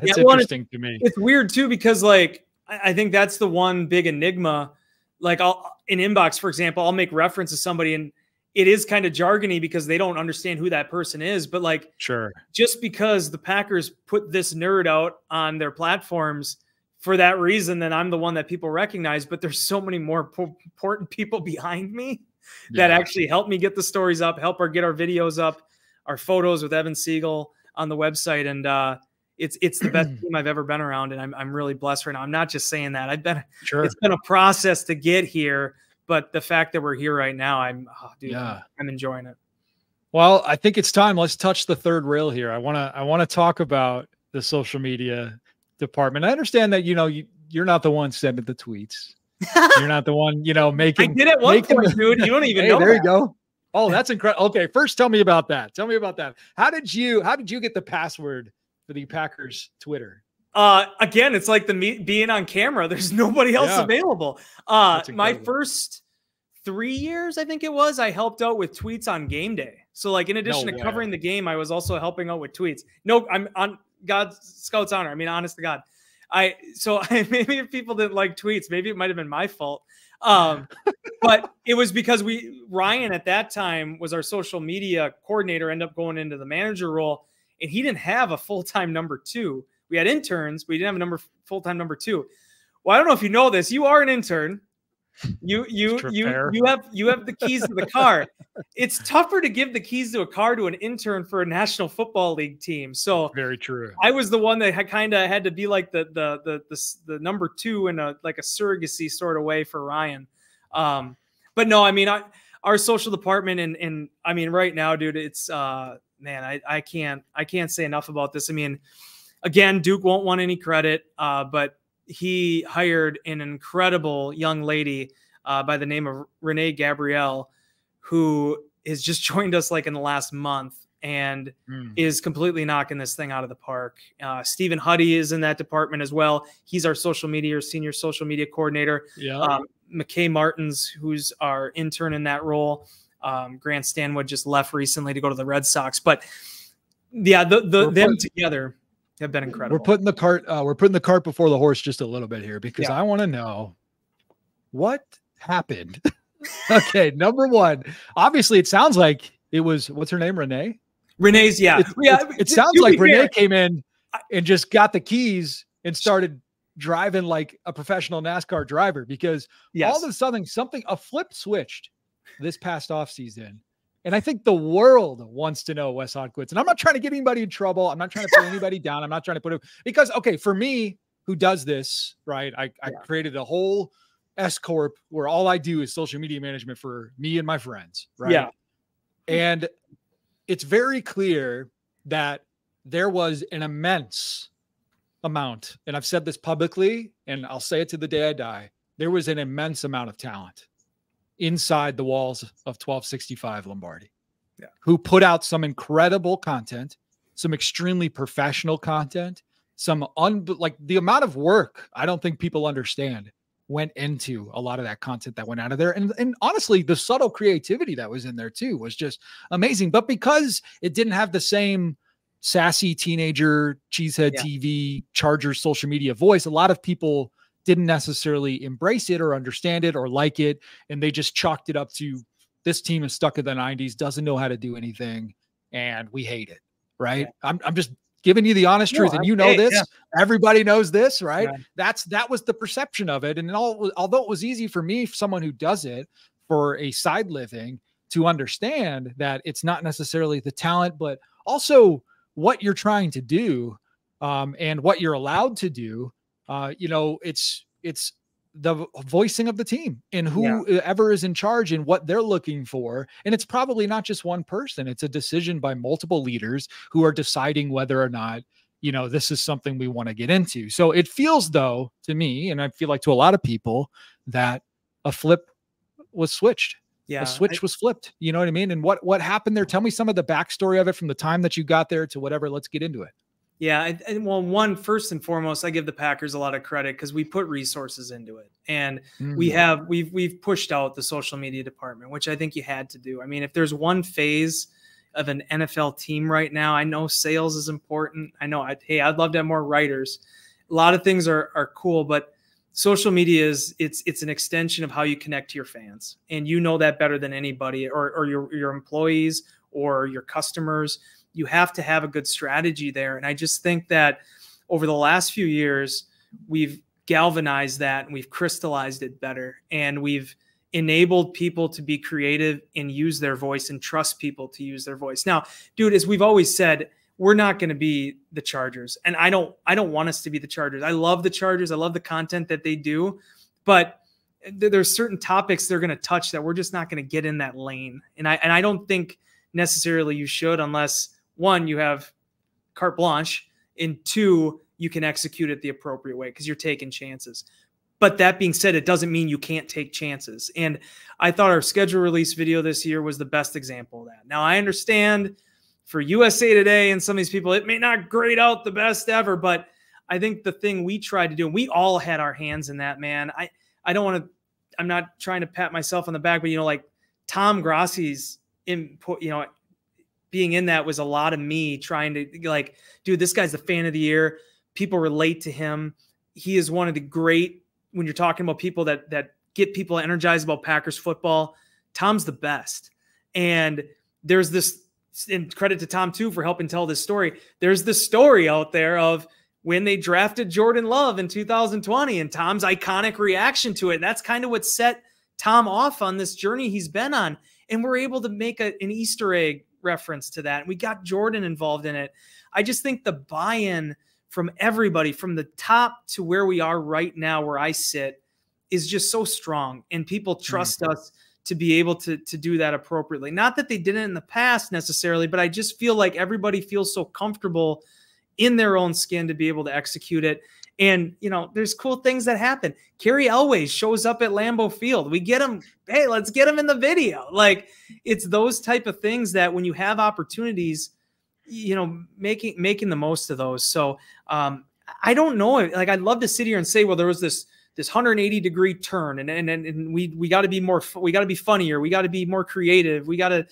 It's interesting to me. It's weird too, because like, I think that's the one big enigma. Like in Inbox, for example, I'll make reference to somebody and it is kind of jargony because they don't understand who that person is. But like, sure, just because the Packers put this nerd out on their platforms for that reason, then I'm the one that people recognize. But there's so many more important people behind me that actually help me get the stories up, help get our videos up, our photos with Evan Siegel on the website. And it's the best team I've ever been around. And I'm really blessed right now. I'm not just saying that. It's been a process to get here. But the fact that we're here right now, I'm enjoying it. Well, I think it's time. Let's touch the third rail here. I want to talk about the social media department. I understand that, you're not the one sending the tweets. You're not the one, making. I did at one point, dude. You don't even know. There you go. Oh, that's incredible. Okay, first tell me about that. How did you get the password for the Packers Twitter? Again, it's like being on camera. There's nobody else available. My first 3 years, I think it was, I helped out with tweets on game day. So like, in addition to covering the game, I was also helping out with tweets. No, I'm on God's Scout's honor. I mean, honest to God. Maybe if people didn't like tweets, maybe it might've been my fault. But it was because Ryan at that time was our social media coordinator, ended up going into the manager role, and he didn't have a full-time number 2. We had interns, but we didn't have a full-time number 2. Well, I don't know if you know this. You are an intern. You have the keys to the car. It's tougher to give the keys to a car to an intern for a National Football League team. So very true. I was the one that had to be like the number 2 in a surrogacy sort of way for Ryan. But no, I mean, our social department and I mean, right now, dude, it's man, I can't say enough about this. I mean, again, Duke won't want any credit, but he hired an incredible young lady by the name of Renee Gabrielle, who has just joined us like in the last month and is completely knocking this thing out of the park. Stephen Huddy is in that department as well. He's our senior social media coordinator. Yeah. McKay Martins, who's our intern in that role. Grant Stanwood just left recently to go to the Red Sox, but yeah, them together have been incredible. We're putting the cart before the horse just a little bit here because I want to know what happened. Okay, number one, obviously it sounds like it was, what's her name? Renee? Renee's, yeah. It sounds like Renee came in and just got the keys and started driving like a professional NASCAR driver because all of a sudden a flip switched this past offseason And I think the world wants to know Wes Hodkiewicz. And I'm not trying to get anybody in trouble. I'm not trying to put anybody down. I'm not trying to put it because, okay, for me, who does this, right? I created a whole S Corp where all I do is social media management for me and my friends, right? Yeah. And it's very clear that there was an immense amount, and I've said this publicly, and I'll say it to the day I die. There was an immense amount of talent inside the walls of 1265 Lombardi, who put out some incredible content, some extremely professional content, like the amount of work I don't think people understand went into a lot of that content that went out of there. And honestly, the subtle creativity that was in there too was just amazing. But because it didn't have the same sassy teenager, cheesehead TV, Chargers social media voice, a lot of people didn't necessarily embrace it or understand it or like it. And they just chalked it up to this team is stuck in the 90s, doesn't know how to do anything, and we hate it. Right. Yeah. I'm just giving you the honest truth. And you know this, everybody knows this, right? Yeah. That was the perception of it. And although it was easy for me, someone who does it for a side living, to understand that it's not necessarily the talent, but also what you're trying to do and what you're allowed to do. It's the voicing of the team and whoever is in charge and what they're looking for. And it's probably not just one person. It's a decision by multiple leaders who are deciding whether or not, this is something we want to get into. So it feels though to me, and I feel like to a lot of people, that a flip was switched. Yeah. A switch was flipped. You know what I mean? And what happened there? Tell me some of the backstory of it from the time that you got there to whatever. Let's get into it. Yeah. Well, first and foremost, I give the Packers a lot of credit because we put resources into it. And we've pushed out the social media department, which I think you had to do. I mean, if there's one phase of an NFL team right now, I know sales is important. I know, I'd love to have more writers. A lot of things are cool, but social media it's an extension of how you connect to your fans. And you know that better than anybody, or your employees or your customers. You have to have a good strategy there. And I just think that over the last few years, we've galvanized that and we've crystallized it better. And we've enabled people to be creative and use their voice and trust people to use their voice. Now, dude, as we've always said, we're not going to be the Chargers. And I don't want us to be the Chargers. I love the Chargers. I love the content that they do, but there's certain topics they're going to touch that we're just not going to get in that lane. And I don't think necessarily you should, unless one, you have carte blanche, and two, you can execute it the appropriate way because you're taking chances. But that being said, it doesn't mean you can't take chances. And I thought our schedule release video this year was the best example of that. Now, I understand for USA Today and some of these people, it may not grade out the best ever, but I think the thing we tried to do, and we all had our hands in that, man. I don't want to, I'm not trying to pat myself on the back, but, like Tom Grassi's input, being in that was a lot of me trying to dude, this guy's the fan of the year. People relate to him. He is one of the great, when you're talking about people that get people energized about Packers football, Tom's the best. And there's this, and credit to Tom too for helping tell this story. There's this story out there of when they drafted Jordan Love in 2020 and Tom's iconic reaction to it. And that's kind of what set Tom off on this journey he's been on. And we're able to make an Easter egg reference to that. And we got Jordan involved in it. I just think the buy-in from everybody, from the top to where we are right now, where I sit, is just so strong. And people trust us to be able to do that appropriately. Not that they didn't in the past necessarily, but I just feel like everybody feels so comfortable in their own skin to be able to execute it. And, there's cool things that happen. Carrie Elways shows up at Lambeau Field. We get him. Hey, let's get him in the video. It's those type of things that when you have opportunities, making the most of those. So I don't know. I'd love to sit here and say, well, there was this 180-degree turn and we got to be more, we got to be funnier. We got to be more creative. We got to,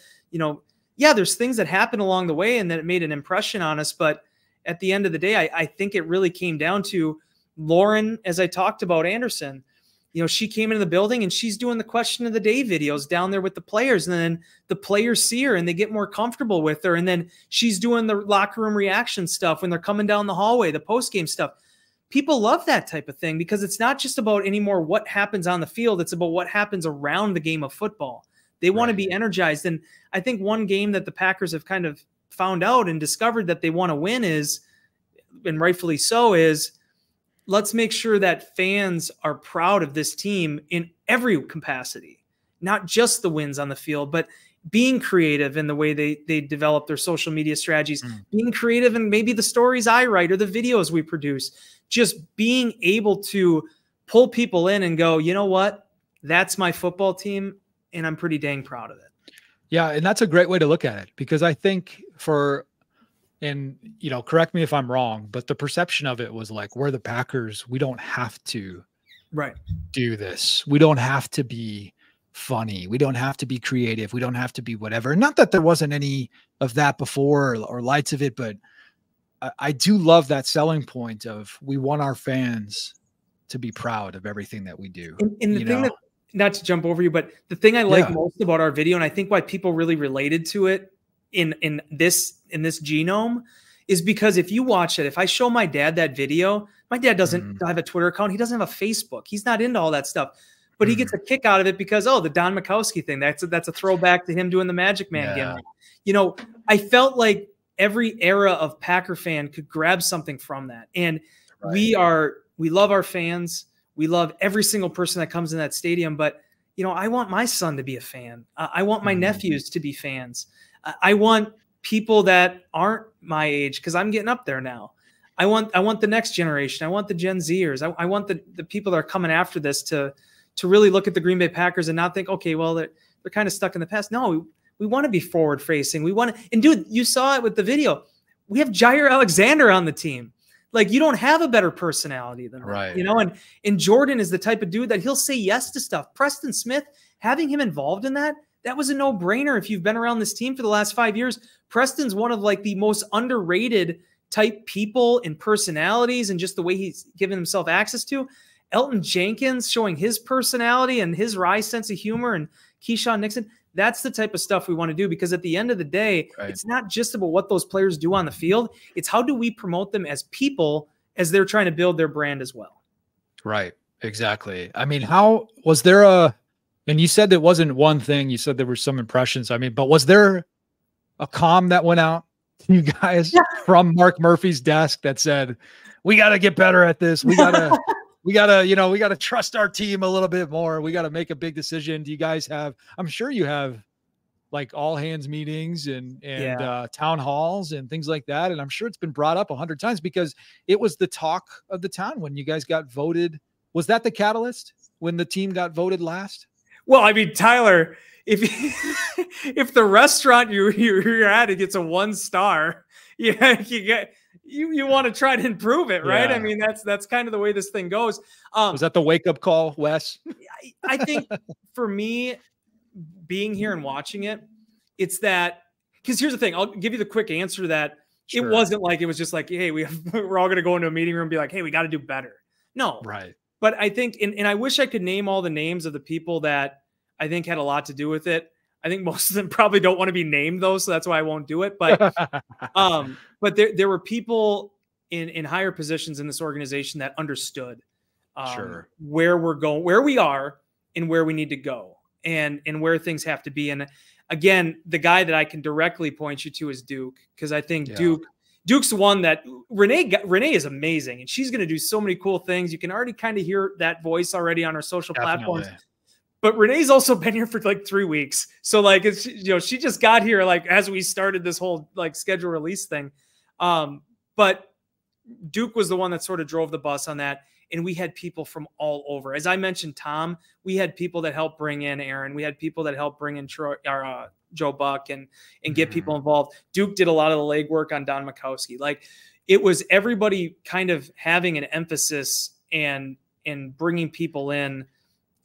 there's things that happen along the way and that it made an impression on us. But at the end of the day, I think it really came down to Lauren, as I talked about Anderson. She came into the building and she's doing the question of the day videos down there with the players. And then the players see her and they get more comfortable with her. And then she's doing the locker room reaction stuff when they're coming down the hallway, the post-game stuff. People love that type of thing because it's not just about anymore what happens on the field. It's about what happens around the game of football. They want to be energized. And I think one game that the Packers have kind of found out and discovered that they want to win is, and rightfully so, is let's make sure that fans are proud of this team in every capacity, not just the wins on the field, but being creative in the way they develop their social media strategies, being creative in maybe the stories I write or the videos we produce, just being able to pull people in and go, you know what, that's my football team, and I'm pretty dang proud of it. Yeah, and that's a great way to look at it, because I think and you know, correct me if I'm wrong, but the perception of it was like, we're the Packers, we don't have to do this. We don't have to be funny. We don't have to be creative. We don't have to be whatever. Not that there wasn't any of that before or lights of it, but I do love that selling point of we want our fans to be proud of everything that we do. And the thing that, not to jump over you, but the thing I like most about our video, and I think why people really related to it in this genome, is because if you watch it, if I show my dad that video, my dad doesn't have a Twitter account. He doesn't have a Facebook. He's not into all that stuff. But he gets a kick out of it because, oh, the Don Majkowski thing, that's a throwback to him doing the Magic Man gimmick. You know, I felt like every era of Packer fan could grab something from that. And we love our fans. We love every single person that comes in that stadium. But, you know, I want my son to be a fan. I want my nephews to be fans. I want people that aren't my age, because I'm getting up there now. I want the next generation. I want the Gen Zers. I want the people that are coming after this to really look at the Green Bay Packers and not think, okay, well, they're kind of stuck in the past. No, we want to be forward facing. We want to, and dude, you saw it with the video. We have Jair Alexander on the team. Like, you don't have a better personality than that, you know? And Jordan is the type of dude that he'll say yes to stuff. Preston Smith, having him involved in that was a no-brainer. If you've been around this team for the last 5 years, Preston's one of like the most underrated type people and personalities, and just the way he's given himself access to. Elton Jenkins showing his personality and his wry sense of humor, and Keyshawn Nixon. That's the type of stuff we want to do, because at the end of the day, it's not just about what those players do on the field. It's how do we promote them as people as they're trying to build their brand as well. Right. Exactly. I mean, how was there and you said there wasn't one thing, you said there were some impressions. I mean, but was there a comm that went out to you guys from Mark Murphy's desk that said, we got to get better at this. We got to, we gotta trust our team a little bit more. We got to make a big decision. Do you guys have, I'm sure you have like all hands meetings and town halls and things like that. And I'm sure it's been brought up 100 times, because it was the talk of the town when you guys got voted. Was that the catalyst when the team got voted last? Well, I mean, Tyler, if the restaurant you're at, it gets a 1 star, you want to try to improve it, right? I mean, that's kind of the way this thing goes. Was that the wake up call, Wes? I think for me, being here and watching it, it's that, because here's the thing, I'll give you the quick answer to that. It wasn't like, it was just like, hey, we're all going to go into a meeting room and be like, hey, we got to do better. No. Right. But I think, and I wish I could name all the names of the people that I think had a lot to do with it. I think most of them probably don't want to be named, though, so that's why I won't do it. But but there were people in higher positions in this organization that understood where we're going, where we are, and where we need to go, and where things have to be. And again, the guy that I can directly point you to is Duke, because I think Duke's the one that Renee is amazing, and she's going to do so many cool things. You can already kind of hear that voice already on our social platforms. But Renee's also been here for like 3 weeks. So like, it's, she just got here like as we started this whole like schedule release thing. But Duke was the one that sort of drove the bus on that. And we had people from all over. As I mentioned, Tom, we had people that helped bring in Aaron. We had people that helped bring in Joe Buck and get people involved. Duke did a lot of the legwork on Don Majkowski. Like, it was everybody kind of having an emphasis and bringing people in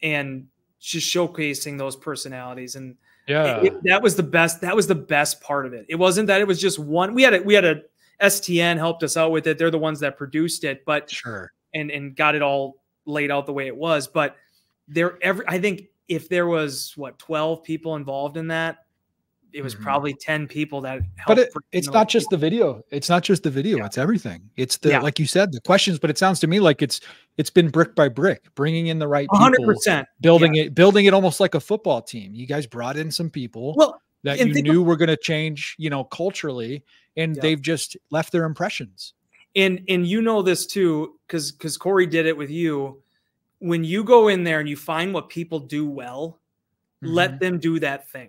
and just showcasing those personalities. And that was the best. That was the best part of it. It wasn't that it was just one. We had a STN helped us out with it. They're the ones that produced it, but and got it all laid out the way it was. But I think if there was 12 people involved in that, it was probably 10 people that but helped. It's not just the video. It's not just the video. It's everything. It's the, like you said, the questions, but it sounds to me like it's been brick by brick, bringing in the right people, 100%. building it almost like a football team. You guys brought in some people that you knew were going to change, you know, culturally, and they've just left their impressions. And you know this too, because Corey did it with you. When you go in there and you find what people do well, let them do that thing.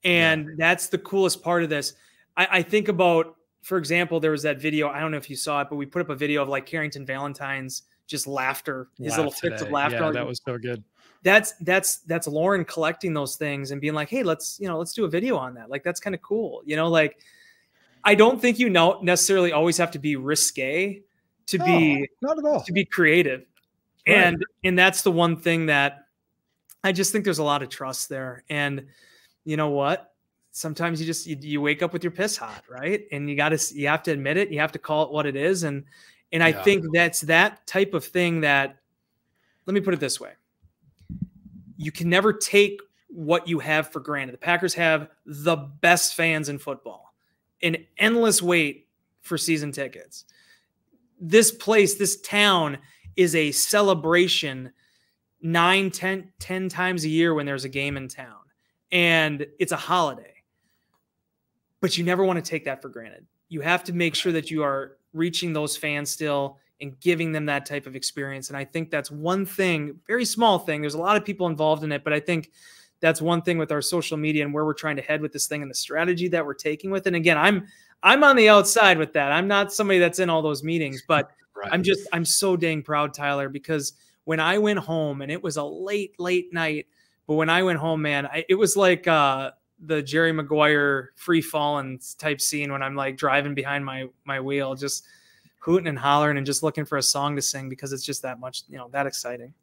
And that's the coolest part of this. I think about, for example, there was that video. I don't know if you saw it, but we put up a video of like Carrington Valentine's just laughter, his little fits of laughter. Yeah, that was so good. That's Lauren collecting those things and being like, hey, let's do a video on that. Like, that's kind of cool. You know, like, I don't think you necessarily always have to be risque to be not at all, to be creative. Right. And that's the one thing that I just think there's a lot of trust there. And you know what? Sometimes you wake up with your piss hot, right? And you have to admit it. You have to call it what it is. And I think that's that type of thing that, let me put it this way. You can never take what you have for granted. The Packers have the best fans in football, an endless wait for season tickets. This place, this town is a celebration 10 times a year when there's a game in town. And it's a holiday, but you never want to take that for granted. You have to make sure that you are reaching those fans still and giving them that type of experience. And I think that's one thing, very small thing. There's a lot of people involved in it, but I think that's one thing with our social media and where we're trying to head with this thing and the strategy that we're taking with it. And again, I'm on the outside with that. I'm not somebody that's in all those meetings, but I'm so dang proud, Tyler, because when I went home, and it was a late night, but when I went home, man, it was like the Jerry Maguire free falling type scene when I'm like driving behind my wheel, just hooting and hollering and just looking for a song to sing because it's just that much, that exciting.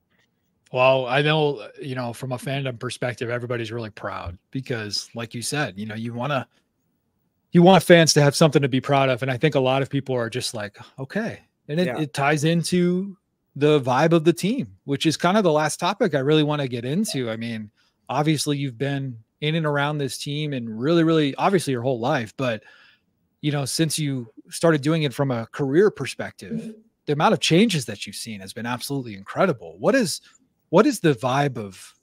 Well, I know, from a fandom perspective, everybody's really proud because, like you said, you want fans to have something to be proud of. And I think a lot of people are just like, okay. And it ties into the vibe of the team, which is kind of the last topic I really want to get into. I mean, obviously you've been in and around this team and really, really obviously your whole life, but since you started doing it from a career perspective, the amount of changes that you've seen has been absolutely incredible. What is the vibe of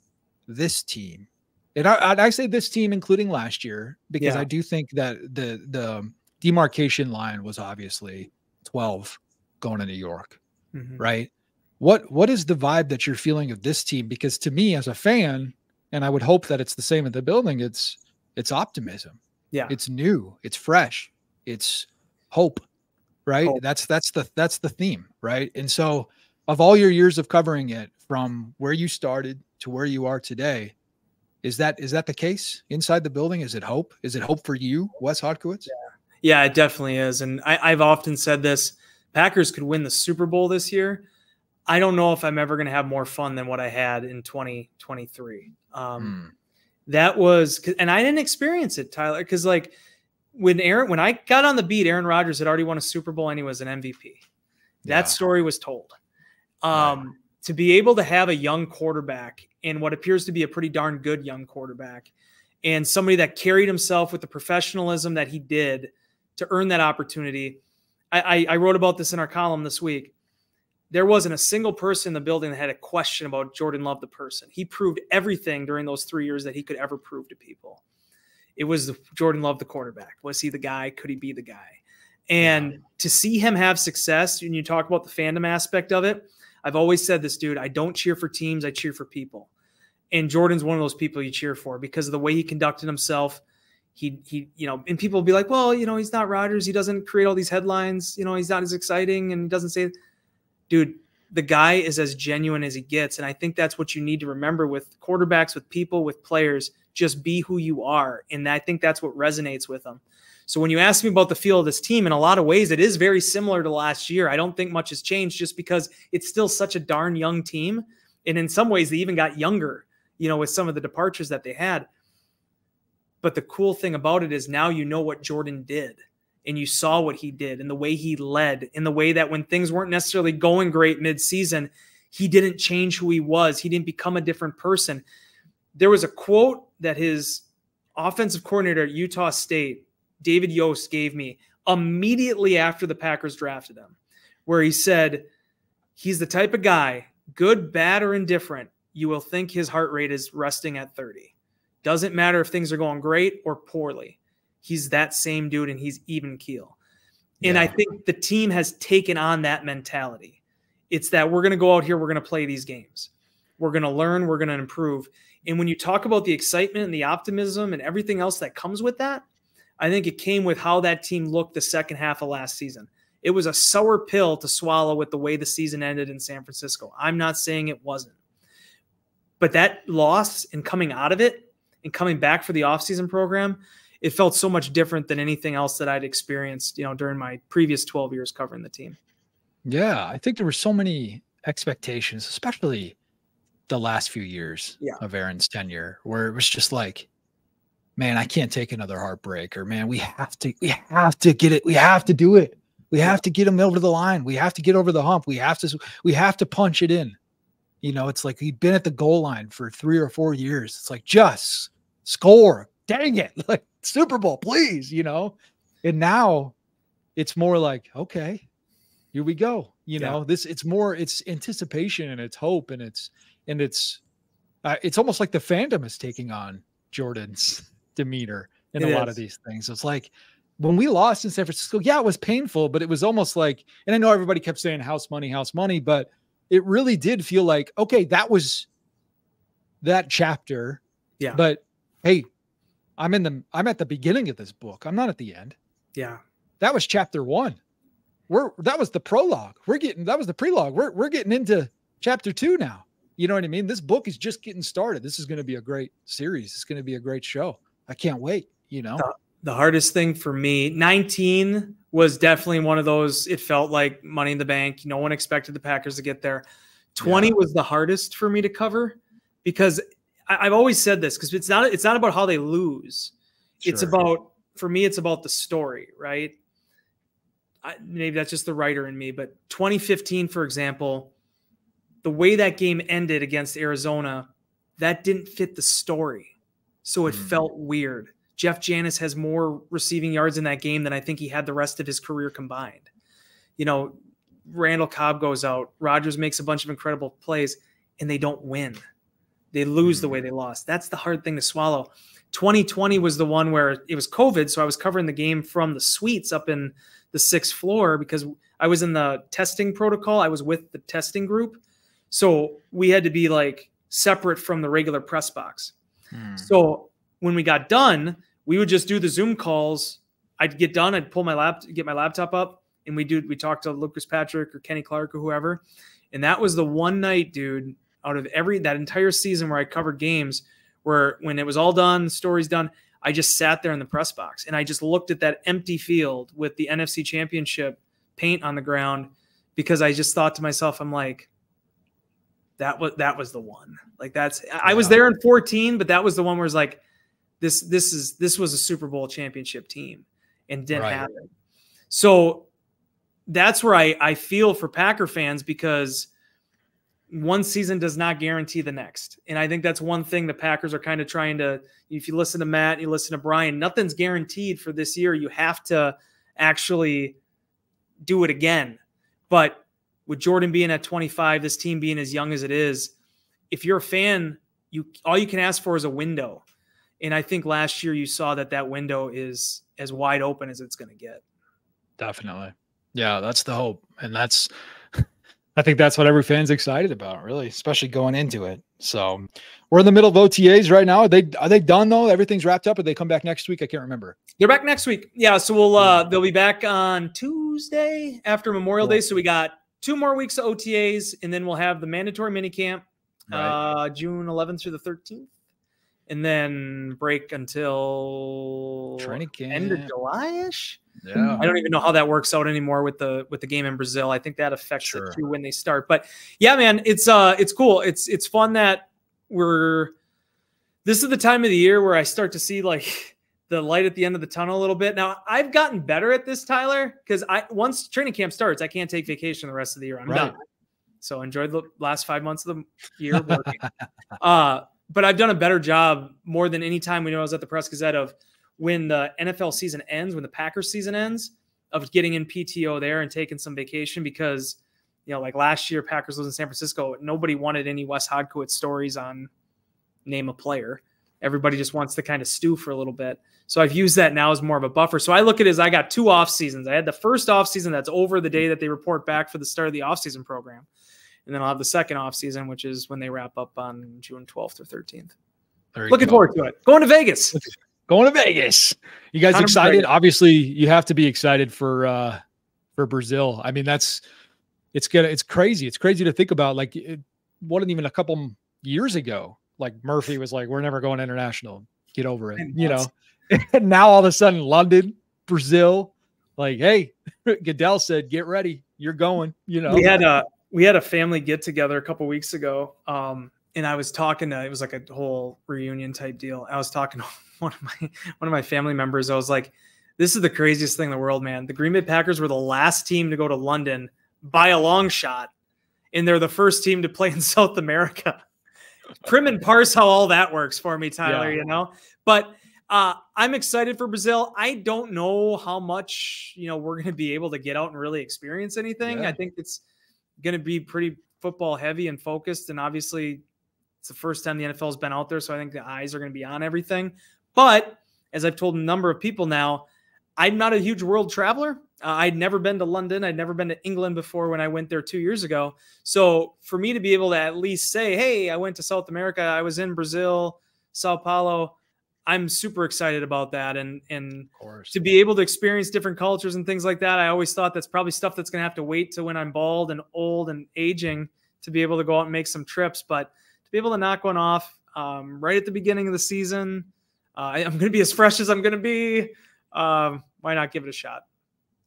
this team? And I say this team, including last year, because I do think that the demarcation line was obviously 12 going to New York, right? What is the vibe that you're feeling of this team? Because to me as a fan, and I would hope that it's the same at the building, it's optimism. Yeah. It's new, it's fresh, it's hope, right? Hope. That's the theme, right? And so of all your years of covering it from where you started to where you are today, is that the case inside the building? Is it hope? Is it hope for you, Wes Hodkiewicz? Yeah, it definitely is. And I've often said this, Packers could win the Super Bowl this year. I don't know if I'm ever going to have more fun than what I had in 2023. That was, and I didn't experience it, Tyler, because like when I got on the beat, Aaron Rodgers had already won a Super Bowl and he was an MVP. That story was told. To be able to have a young quarterback and what appears to be a pretty darn good young quarterback and somebody that carried himself with the professionalism that he did to earn that opportunity. I wrote about this in our column this week. There wasn't a single person in the building that had a question about Jordan Love, the person. He proved everything during those 3 years that he could ever prove to people. It was Jordan Love, the quarterback. Was he the guy? Could he be the guy? And to see him have success, when you talk about the fandom aspect of it, I've always said this, dude, I don't cheer for teams. I cheer for people. And Jordan's one of those people you cheer for because of the way he conducted himself. He and people will be like, well, he's not Rodgers. He doesn't create all these headlines. He's not as exciting and he doesn't say, dude, the guy is as genuine as he gets. And I think that's what you need to remember with quarterbacks, with people, with players. Just be who you are. And I think that's what resonates with them. So when you ask me about the feel of this team, in a lot of ways, it is very similar to last year. I don't think much has changed just because it's still such a darn young team. And in some ways, they even got younger, with some of the departures that they had. But the cool thing about it is now you know what Jordan did. And you saw what he did and the way he led, in the way that when things weren't necessarily going great mid-season, he didn't change who he was. He didn't become a different person. There was a quote that his offensive coordinator at Utah State, David Yost, gave me immediately after the Packers drafted him, where he said, he's the type of guy, good, bad, or indifferent, you will think his heart rate is resting at 30. Doesn't matter if things are going great or poorly. He's that same dude, and he's even keel. And I think the team has taken on that mentality. It's that we're going to go out here, we're going to play these games. We're going to learn, we're going to improve. And when you talk about the excitement and the optimism and everything else that comes with that, I think it came with how that team looked the second half of last season. It was a sour pill to swallow with the way the season ended in San Francisco. I'm not saying it wasn't. But that loss and coming out of it and coming back for the offseason program, it felt so much different than anything else that I'd experienced, during my previous 12 years covering the team. Yeah, I think there were so many expectations, especially the last few years of Aaron's tenure, where it was just like, man, I can't take another heartbreak, or man, we have to get it. We have to do it. We have to get him over the line. We have to get over the hump. We have to punch it in. It's like he'd been at the goal line for 3 or 4 years. It's like, just score. Dang it. Like, Super Bowl, please, And now it's more like, okay, here we go. It's anticipation and it's hope, and it's almost like the fandom is taking on Jordan's demeanor in a lot of these things. It's like when we lost in San Francisco, it was painful, but it was almost like, and I know everybody kept saying house money, but it really did feel like, okay, that was that chapter. Yeah. But hey, I'm at the beginning of this book. I'm not at the end. Yeah. That was chapter 1. That was the prologue. That was the prelogue. We're getting into chapter 2 now. You know what I mean? This book is just getting started. This is going to be a great series. It's going to be a great show. I can't wait. The hardest thing for me, 19 was definitely one of those. It felt like Money in the Bank. No one expected the Packers to get there. 20 was the hardest for me to cover, because I've always said this, because it's not about how they lose. Sure. It's about the story, right? Maybe that's just the writer in me, but 2015, for example, the way that game ended against Arizona, that didn't fit the story. So it felt weird. Jeff Janis has more receiving yards in that game than I think he had the rest of his career combined. Randall Cobb goes out. Rodgers makes a bunch of incredible plays, and they don't win. They lose the way they lost. That's the hard thing to swallow. 2020 was the one where it was COVID, so I was covering the game from the suites up in the 6th floor because I was in the testing protocol. I was with the testing group. So we had to be like separate from the regular press box. So when we got done, we would just do the Zoom calls. I'd get done. I'd get my laptop up, and we talked to Lucas Patrick or Kenny Clark or whoever. And that was the one night, dude, out of that entire season where I covered games, where when it was all done, the story's done, I just sat there in the press box and I just looked at that empty field with the NFC Championship paint on the ground, because I just thought to myself, I'm like, that was the one. Like I was there in 14, but that was the one where it's like, this was a Super Bowl championship team, and didn't happen. So that's where I feel for Packer fans, because one season does not guarantee the next. And I think that's one thing the Packers are kind of trying to, if you listen to Matt, you listen to Brian, nothing's guaranteed for this year. You have to actually do it again. But with Jordan being at 25, this team being as young as it is, if you're a fan, all you can ask for is a window. And I think last year you saw that window is as wide open as it's going to get. Definitely. Yeah, that's the hope. And I think that's what every fan's excited about, really, especially going into it. So we're in the middle of OTAs right now. Are they done though? Everything's wrapped up, or they come back next week? I can't remember. They're back next week. Yeah. So they'll be back on Tuesday after Memorial Day. So we got 2 more weeks of OTAs, and then we'll have the mandatory minicamp, June 11th through the 13th. And then break until training camp, end of July-ish. Yeah, I don't even know how that works out anymore with the game in Brazil. I think that affects it too when they start. But yeah, man, it's cool. It's fun that this is the time of the year where I start to see like the light at the end of the tunnel a little bit. Now I've gotten better at this, Tyler, because once training camp starts, I can't take vacation the rest of the year. I'm done. So enjoy the last 5 months of the year working. but I've done a better job more than any time when I was at the Press Gazette of when the NFL season ends, when the Packers season ends, of getting in PTO there and taking some vacation because, like last year, Packers was in San Francisco. Nobody wanted any Wes Hodkiewicz stories on name a player. Everybody just wants to kind of stew for a little bit. So I've used that now as more of a buffer. So I look at it as I got 2 off seasons. I had the first off season that's over the day that they report back for the start of the off season program. And then I'll have the second off season, which is when they wrap up on June 12th or 13th. Looking forward to it. Going to Vegas. Going to Vegas. You guys excited? Obviously, you have to be excited for Brazil. I mean, it's crazy. It's crazy to think about. Like, it wasn't even a couple years ago. Like Murphy was like, "We're never going international. Get over it." And now all of a sudden, London, Brazil, like, hey, Goodell said, "Get ready. You're going." We had a family get together a couple weeks ago. And I was talking to, it was like a whole reunion type deal. I was talking to one of my family members. I was like, this is the craziest thing in the world, man. The Green Bay Packers were the last team to go to London by a long shot. And they're the first team to play in South America. Prim and parse how all that works for me, Tyler, But I'm excited for Brazil. I don't know how much, we're going to be able to get out and really experience anything. Yeah. I think it's going to be pretty football heavy and focused. And obviously it's the first time the NFL has been out there. So I think the eyes are going to be on everything. But as I've told a number of people now, I'm not a huge world traveler. I'd never been to London. I'd never been to England before when I went there 2 years ago. So for me to be able to at least say, hey, I went to South America, I was in Brazil, Sao Paulo, I'm super excited about that. And to be able to experience different cultures and things like that, I always thought that's probably stuff that's going to have to wait to when I'm bald and old and aging to be able to go out and make some trips. But to be able to knock one off right at the beginning of the season, I'm going to be as fresh as I'm going to be. Why not give it a shot?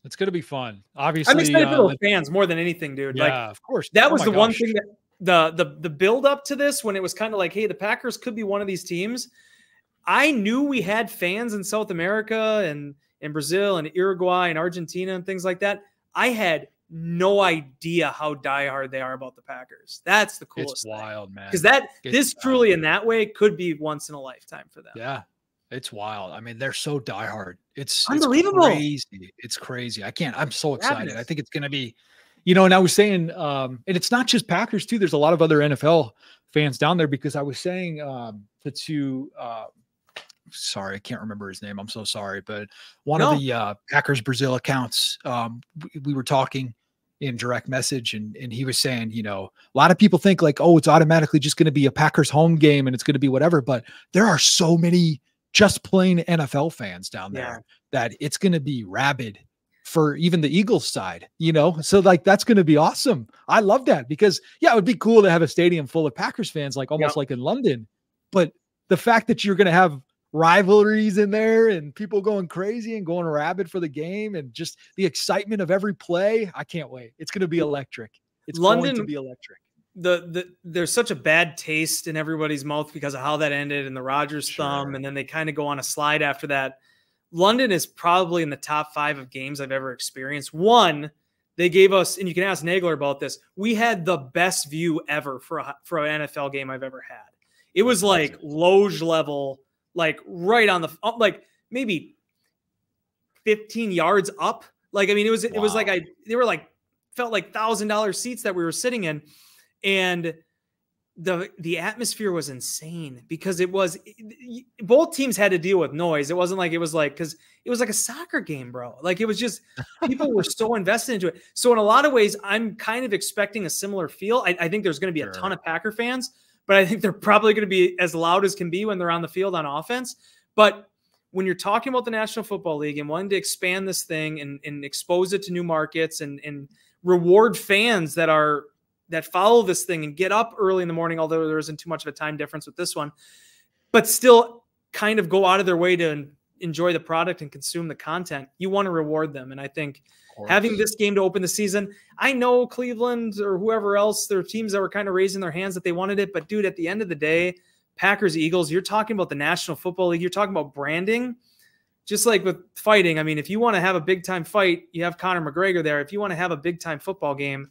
It's going to be fun. Obviously, I'm excited for those fans more than anything, dude. Yeah, of course. That was the one thing that the build up to this, when it was kind of like, hey, the Packers could be one of these teams. I knew we had fans in South America and in Brazil and Uruguay and Argentina and things like that. I had no idea how diehard they are about the Packers. That's the coolest thing. It's wild, man. Because this truly in that way could be once in a lifetime for them. Yeah. It's wild. I mean, they're so diehard. It's unbelievable. It's crazy. I'm so excited. I think it's going to be, and I was saying, and it's not just Packers too. There's a lot of other NFL fans down there, because I was saying sorry, I can't remember his name. I'm so sorry. But one of the Packers Brazil accounts, we were talking in direct message, and he was saying, a lot of people think like, oh, it's automatically just going to be a Packers home game and it's going to be whatever. But there are so many just plain NFL fans down there that it's going to be rabid for even the Eagles side, so like, that's going to be awesome. I love that, because it would be cool to have a stadium full of Packers fans, like almost like in London. But the fact that you're going to have rivalries in there and people going crazy and going rabid for the game and just the excitement of every play, I can't wait. It's going to be electric. It's going to be electric. There's such a bad taste in everybody's mouth because of how that ended and the Rodgers thumb, and then they kind of go on a slide after that. London is probably in the top 5 of games I've ever experienced. One, they gave us, and you can ask Nagler about this, we had the best view ever for an NFL game I've ever had. It was like loge level, like right on the, like maybe 15 yards up. Like, I mean, it was like they were like, felt like $1,000 seats that we were sitting in. And the atmosphere was insane, because both teams had to deal with noise. It wasn't like, because it was like a soccer game, bro. Like, it was just, people were so invested into it. So in a lot of ways, I'm kind of expecting a similar feel. I think there's going to be a ton of Packer fans, but I think they're probably going to be as loud as can be when they're on the field on offense. But when you're talking about the National Football League and wanting to expand this thing and expose it to new markets and reward fans that follow this thing and get up early in the morning, although there isn't too much of a time difference with this one, but still kind of go out of their way to enjoy the product and consume the content, you want to reward them. And I think having this game to open the season, I know Cleveland or whoever else, there are teams that were kind of raising their hands that they wanted it. But dude, at the end of the day, Packers, Eagles, you're talking about the National Football League. You're talking about branding, just like with fighting. I mean, if you want to have a big time fight, you have Conor McGregor there. If you want to have a big time football game,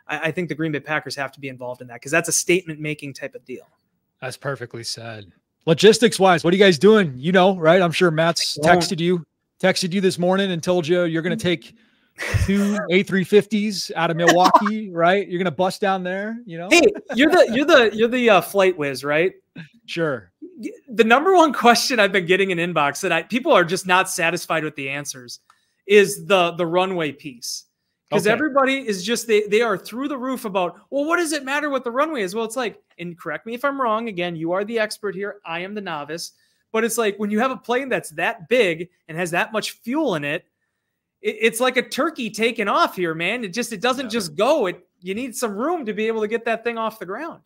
I think the Green Bay Packers have to be involved in that, because that's a statement making type of deal. That's perfectly said. Logistics wise, what are you guys doing? You know, right? I'm sure Matt's texted you this morning and told you you're going to take 2 A350s out of Milwaukee, right? You're going to bust down there, you know? Hey, you're the flight whiz, right? Sure. The number one question I've been getting in inbox that people are just not satisfied with the answers is the runway piece. Because everybody is just, they are through the roof about, well, what does it matter what the runway is? Well, it's like, and correct me if I'm wrong. Again, you are the expert here. I am the novice. But it's like when you have a plane that's that big and has that much fuel in it, it's like a turkey taking off here, man. It doesn't just go. You need some room to be able to get that thing off the ground.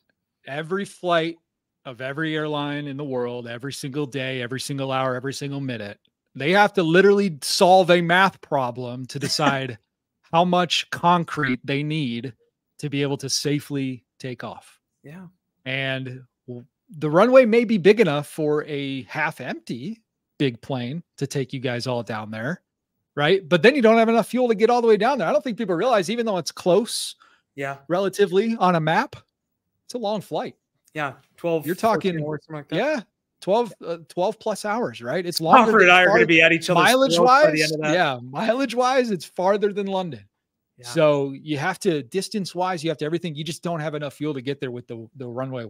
Every flight of every airline in the world, every single day, every single hour, every single minute, they have to literally solve a math problem to decide how much concrete they need to be able to safely take off. Yeah. And the runway may be big enough for a half empty big plane to take you guys all down there. Right. But then you don't have enough fuel to get all the way down there. I don't think people realize, even though it's close, relatively on a map, it's a long flight. Yeah. 12. You're talking hours, something like that. Yeah. 12 plus hours, right? It's longer. Crawford and I are going to be at each other's mileage wise. Yeah. Mileage wise, it's farther than London. Yeah. So you have to, distance wise, you have to everything. You just don't have enough fuel to get there with the runway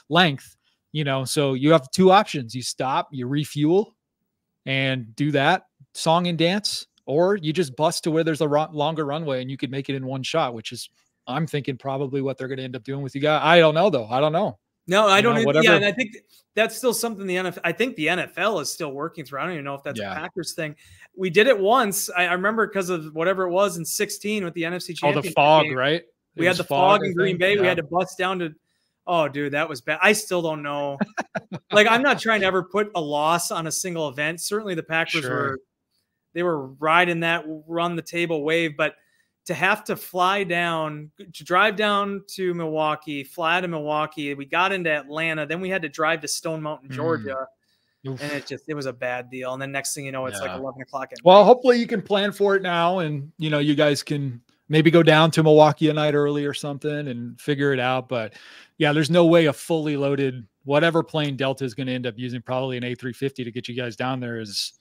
length, you know. So you have two options. You stop, you refuel and do that song and dance, or you just bust to where there's a longer runway and you could make it in one shot, which is, I'm thinking, probably what they're going to end up doing with you guys. I don't know though. I don't know. No, I don't. Yeah, and I think that's still something the NFL. I think the NFL is still working through. I don't even know if that's a Packers thing. We did it once. I remember because of whatever it was in 16 with the NFC Championship. Oh, the fog, game. Right? We had the fog in Green Bay. Yeah. We had to bust down to. Oh, dude, that was bad. I still don't know. Like, I'm not trying to ever put a loss on a single event. Certainly, the Packers were riding that run the table wave, but to have to drive down to Milwaukee, fly to Milwaukee. We got into Atlanta. Then we had to drive to Stone Mountain, Georgia. And it was a bad deal. And then next thing you know, it's like 11 o'clock. Well, hopefully you can plan for it now. And, you know, you guys can maybe go down to Milwaukee a night early or something and figure it out. But yeah, there's no way a fully loaded, whatever plane Delta is going to end up using, probably an A350 to get you guys down there is.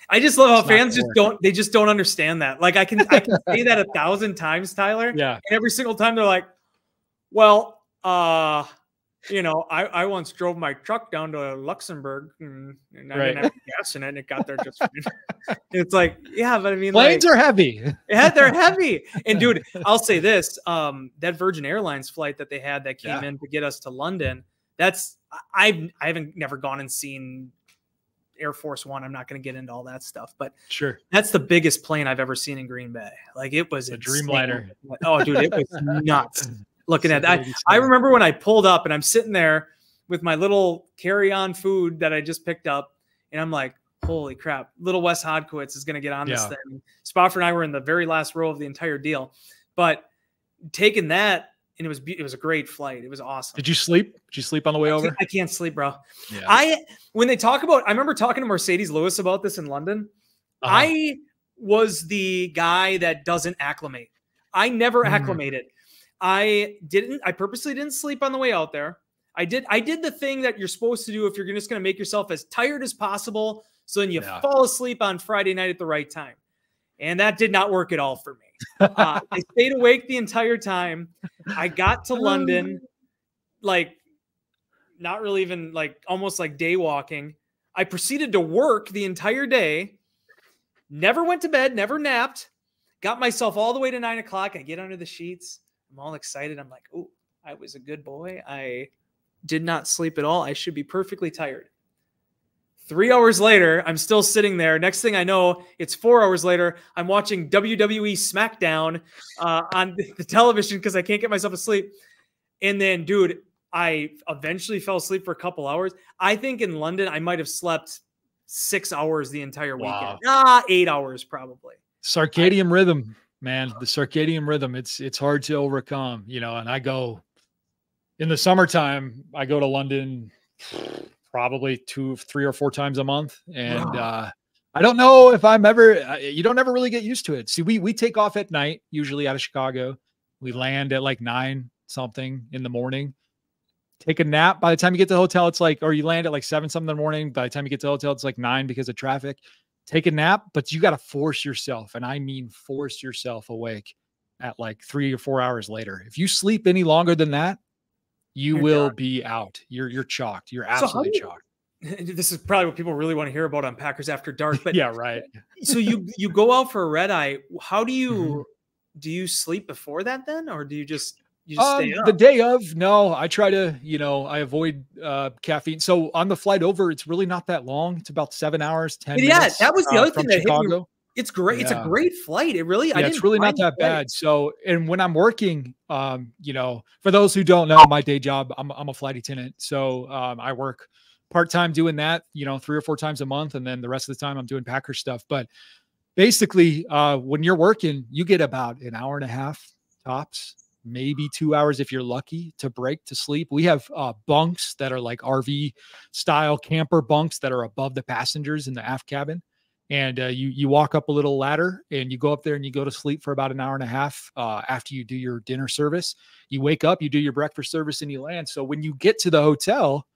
I just love how fans just don't understand that. Like I can say that 1,000 times, Tyler. Yeah. And every single time they're like, well, you know, I once drove my truck down to Luxembourg and I didn't have gas in it and it got there just fine. It's like, yeah, but I mean, planes are heavy. Yeah, they're heavy. And dude, I'll say this, that Virgin Airlines flight that they had that came in to get us to London, I haven't never gone and seen Air Force One. I'm not going to get into all that stuff, but sure, that's the biggest plane I've ever seen in Green Bay. Like it was a Dreamliner. Oh, dude, it was nuts. Looking at that, I remember when I pulled up and I'm sitting there with my little carry-on food that I just picked up, and I'm like, "Holy crap!" Little Wes Hodkiewicz is going to get on this thing. Spofford and I were in the very last row of the entire deal, but taking that. And it was a great flight. It was awesome. Did you sleep? Did you sleep on the way over? I can't sleep, bro. Yeah. When they talk about, I remember talking to Mercedes Lewis about this in London. I was the guy that doesn't acclimate. I never acclimated. I purposely didn't sleep on the way out there. I did the thing that you're supposed to do if you're just going to make yourself as tired as possible. So then you fall asleep on Friday night at the right time. And that did not work at all for me. I stayed awake the entire time. I got to London, like not really even like almost like day walking. I proceeded to work the entire day, never went to bed, never napped, got myself all the way to 9 o'clock. I get under the sheets. I'm all excited. I'm like, oh, I was a good boy. I did not sleep at all. I should be perfectly tired. 3 hours later, I'm still sitting there. Next thing I know, it's 4 hours later. I'm watching WWE SmackDown on the television because I can't get myself to sleep. And then, dude, I eventually fell asleep for a couple hours. I think in London, I might have slept 6 hours the entire weekend. 8 hours probably. Circadian rhythm, man. The circadian rhythm. It's hard to overcome, you know. And I go in the summertime. I go to London probably 2, 3, or 4 times a month. And I don't know if I'm ever, you don't ever really get used to it. See, we take off at night, usually out of Chicago. We land at like 9 something in the morning. take a nap. By the time you get to the hotel, it's like, or you land at like 7 something in the morning. By the time you get to the hotel, it's like 9 because of traffic. Take a nap, but you got to force yourself. And I mean, force yourself awake at like 3 or 4 hours later. If you sleep any longer than that, you will be out. You're chalked. You're absolutely chalked. This is probably what people really want to hear about on Packers After Dark. But yeah, right. So you go out for a red eye. How do you do you sleep before that then, or do you just stay up? The day of? No, I try to, I avoid caffeine. So on the flight over, it's really not that long. It's about 7 hours, 10 minutes. Yeah, that was the other thing that Chicago. hit me. It's great. Yeah. It's a great flight. It really, it's really not that bad. So, and when I'm working, for those who don't know my day job, I'm a flight attendant. So I work part-time doing that, 3 or 4 times a month. And then the rest of the time I'm doing Packer stuff. But basically when you're working, you get about an hour and a half tops, maybe 2 hours if you're lucky to break to sleep. We have bunks that are like RV style camper bunks that are above the passengers in the aft cabin. And you walk up a little ladder and you go up there and you go to sleep for about an hour and a half after you do your dinner service. You wake up, you do your breakfast service, and you land. So when you get to the hotel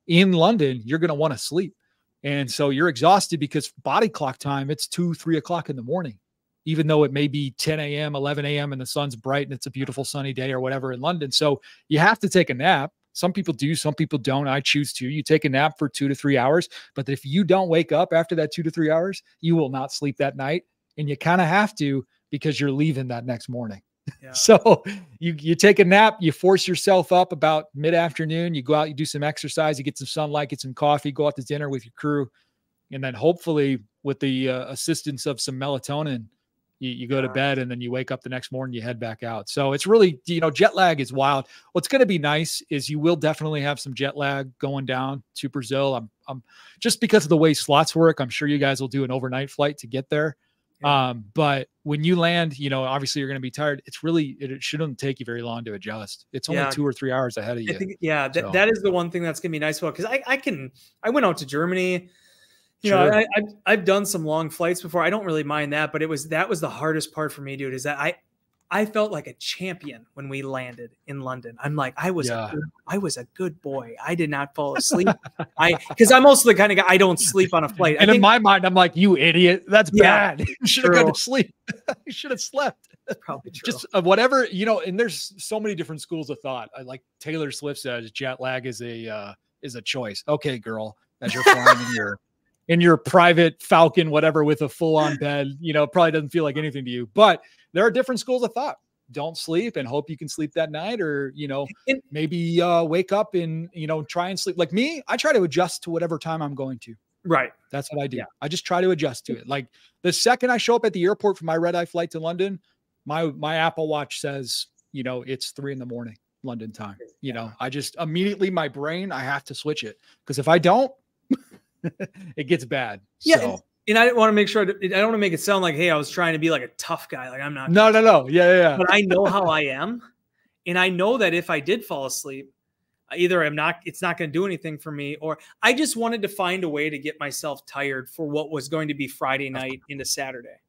in London, you're going to want to sleep. And so you're exhausted because body clock time, it's 2, 3 o'clock in the morning, even though it may be 10 a.m., 11 a.m. and the sun's bright and it's a beautiful sunny day or whatever in London. So you have to take a nap. Some people do, some people don't. I choose to. You take a nap for 2 to 3 hours, but if you don't wake up after that 2 to 3 hours, you will not sleep that night. And you kind of have to because you're leaving that next morning. Yeah. So you take a nap, you force yourself up about mid-afternoon, you go out, you do some exercise, you get some sunlight, get some coffee, go out to dinner with your crew. And then hopefully with the assistance of some melatonin, you go to bed, and then you wake up the next morning, you head back out. So it's really, jet lag is wild. What's going to be nice is you will definitely have some jet lag going down to Brazil. I'm just because of the way slots work, I'm sure you guys will do an overnight flight to get there. Yeah. But when you land, obviously you're going to be tired. It shouldn't take you very long to adjust. It's only 2 or 3 hours ahead of you. I think, that is the one thing that's going to be nice about, because I went out to Germany. Sure. I've done some long flights before. I don't really mind that, but that was the hardest part for me, dude, is that I felt like a champion when we landed in London. I'm like, I was a good boy. I did not fall asleep. Because I'm also the kind of guy, I don't sleep on a flight. And in my mind, I'm like, you idiot. That's bad. You should have gone to sleep. You should have slept. That's probably true. Just whatever, and there's so many different schools of thought. Like Taylor Swift says, jet lag is a choice. Okay, girl, as you're flying in your private Falcon, whatever, with a full-on bed, probably doesn't feel like anything to you. But there are different schools of thought. Don't sleep and hope you can sleep that night, or, maybe wake up and, try and sleep. Like me, I try to adjust to whatever time I'm going to. Right. That's what I do. Yeah. I just try to adjust to it. Like the second I show up at the airport for my red-eye flight to London, my Apple Watch says, it's 3 a.m. London time. I just immediately, my brain, I have to switch it, because if I don't, it gets bad. Yeah. So. And I want to make sure, I don't want to make it sound like, hey, I was trying to be like a tough guy. Like I'm not. No. Yeah. But I know how I am. And I know that if I did fall asleep, either it's not going to do anything for me, or I just wanted to find a way to get myself tired for what was going to be Friday night into Saturday.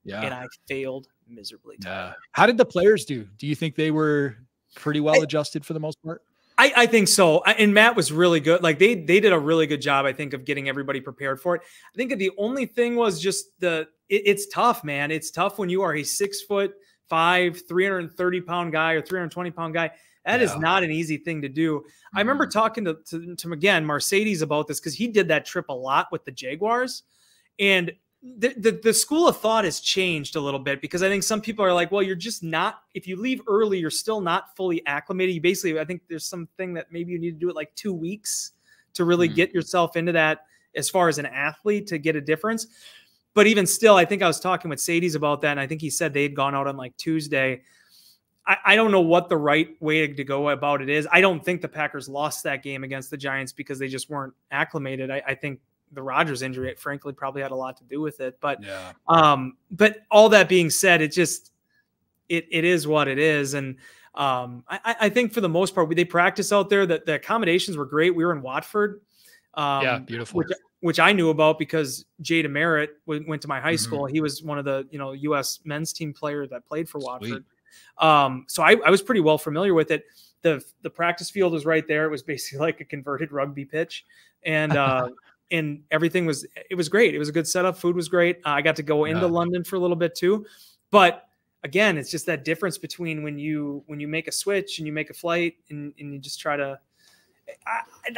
Yeah. And I failed miserably. Yeah. How did the players do? Do you think they were pretty well adjusted for the most part? I think so. And Matt was really good. Like they did a really good job, I think, of getting everybody prepared for it. I think the only thing was just it's tough, man. It's tough when you are a 6'5", 330-pound guy or 320-pound guy. That is not an easy thing to do. I remember talking to again, Mercedes about this, because he did that trip a lot with the Jaguars. And the school of thought has changed a little bit, because I think some people are like, well, you're just not, if you leave early, you're still not fully acclimated. You basically, I think there's something that maybe you need to do it like 2 weeks to really get yourself into that as far as an athlete to get a difference. But even still, I think I was talking with Sadie's about that, and I think he said they had gone out on like Tuesday. I don't know what the right way to go about it is. I don't think the Packers lost that game against the Giants because they just weren't acclimated. I think the Rodgers injury, frankly, probably had a lot to do with it. But but all that being said, it is what it is. And I think for the most part, they practice out there. That the accommodations were great. We were in Watford. Beautiful. Which I knew about because Jay DeMeritt went to my high school. He was one of the U.S. men's team player that played for Watford. So I was pretty well familiar with it. The practice field was right there. It was basically like a converted rugby pitch, and everything was great. It was a good setup. Food was great. I got to go into London for a little bit too, but again, it's just that difference between when you make a switch and you make a flight and you just try to.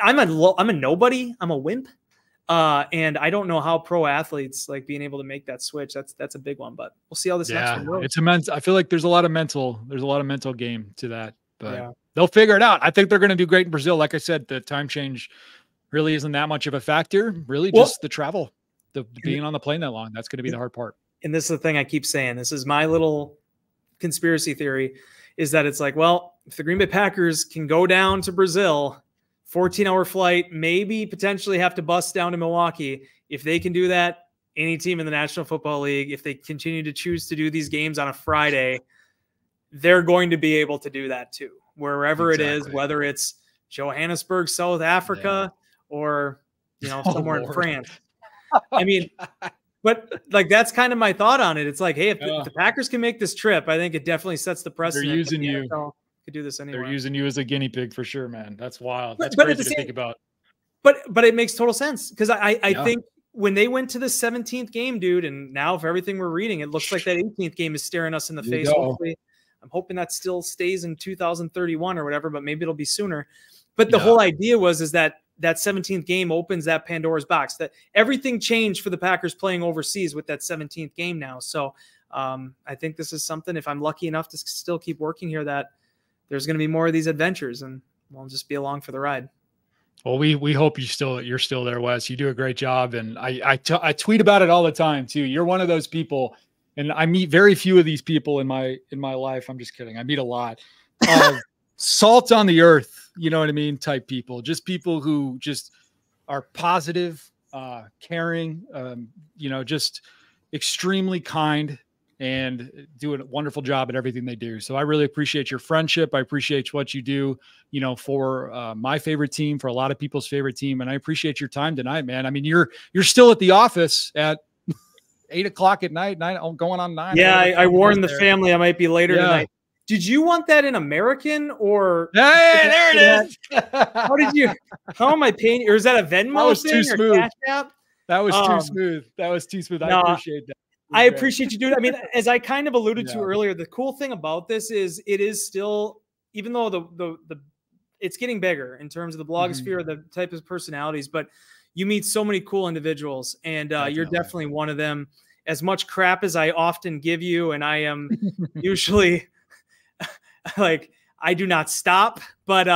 I'm a nobody. I'm a wimp. And I don't know how pro athletes like being able to make that switch. That's a big one, but we'll see how this next one goes. It's immense. I feel like there's a lot of mental game to that, but they'll figure it out. I think they're going to do great in Brazil. Like I said, the time change really isn't that much of a factor. Really, just the travel, the being on the plane that long. That's going to be the hard part. And this is the thing I keep saying. This is my little conspiracy theory, is that it's like, well, if the Green Bay Packers can go down to Brazil, 14-hour flight, maybe potentially have to bus down to Milwaukee. If they can do that, any team in the National Football League, if they continue to choose to do these games on a Friday, they're going to be able to do that too, wherever it is, whether it's Johannesburg, South Africa, or, somewhere in France. I mean, but like, that's kind of my thought on it. It's like, hey, if the Packers can make this trip, I think it definitely sets the precedent. They're using you. Could do this anywhere. They're using you as a guinea pig for sure, man. That's wild. That's crazy to think about. But it makes total sense, because I think when they went to the 17th game, dude, and now for everything we're reading, it looks like that 18th game is staring us in the face. Hopefully, I'm hoping that still stays in 2031 or whatever, but maybe it'll be sooner. But the whole idea is that 17th game opens that Pandora's box, that everything changed for the Packers playing overseas with that 17th game now. So I think this is something, if I'm lucky enough to still keep working here, that there's going to be more of these adventures, and we'll just be along for the ride. Well, we hope you're still there, Wes. You do a great job. And I tweet about it all the time too. You're one of those people, and I meet very few of these people in my life. I'm just kidding. I meet a lot of salt on the earth, you know what I mean, type people, just people who just are positive, caring, just extremely kind, and do a wonderful job at everything they do. So I really appreciate your friendship. I appreciate what you do, for my favorite team, for a lot of people's favorite team. And I appreciate your time tonight, man. I mean, you're still at the office at 8 o'clock at night, going on 9. Yeah. I warned the family I might be later tonight. Did you want that in American or? Hey, there it is. How am I paying? Or is that a Venmo thing or Cash App? That was too smooth. That was too smooth. I appreciate that. I appreciate you doing it. I mean, as I kind of alluded to earlier, the cool thing about this is it is still, even though the it's getting bigger in terms of the blogosphere, the type of personalities, but you meet so many cool individuals, and you're definitely one of them. As much crap as I often give you, and I am usually like, I do not stop, but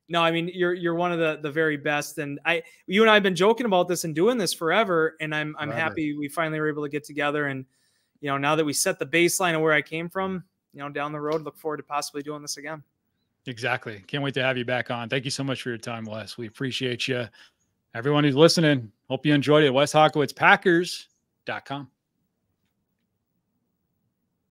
no, I mean, you're one of the very best. And you and I have been joking about this and doing this forever. And I'm happy we finally were able to get together. And, now that we set the baseline of where I came from, down the road, look forward to possibly doing this again. Exactly. Can't wait to have you back on. Thank you so much for your time, Wes. We appreciate you. Everyone who's listening, hope you enjoyed it. Wes Hodkiewicz, Packers.com.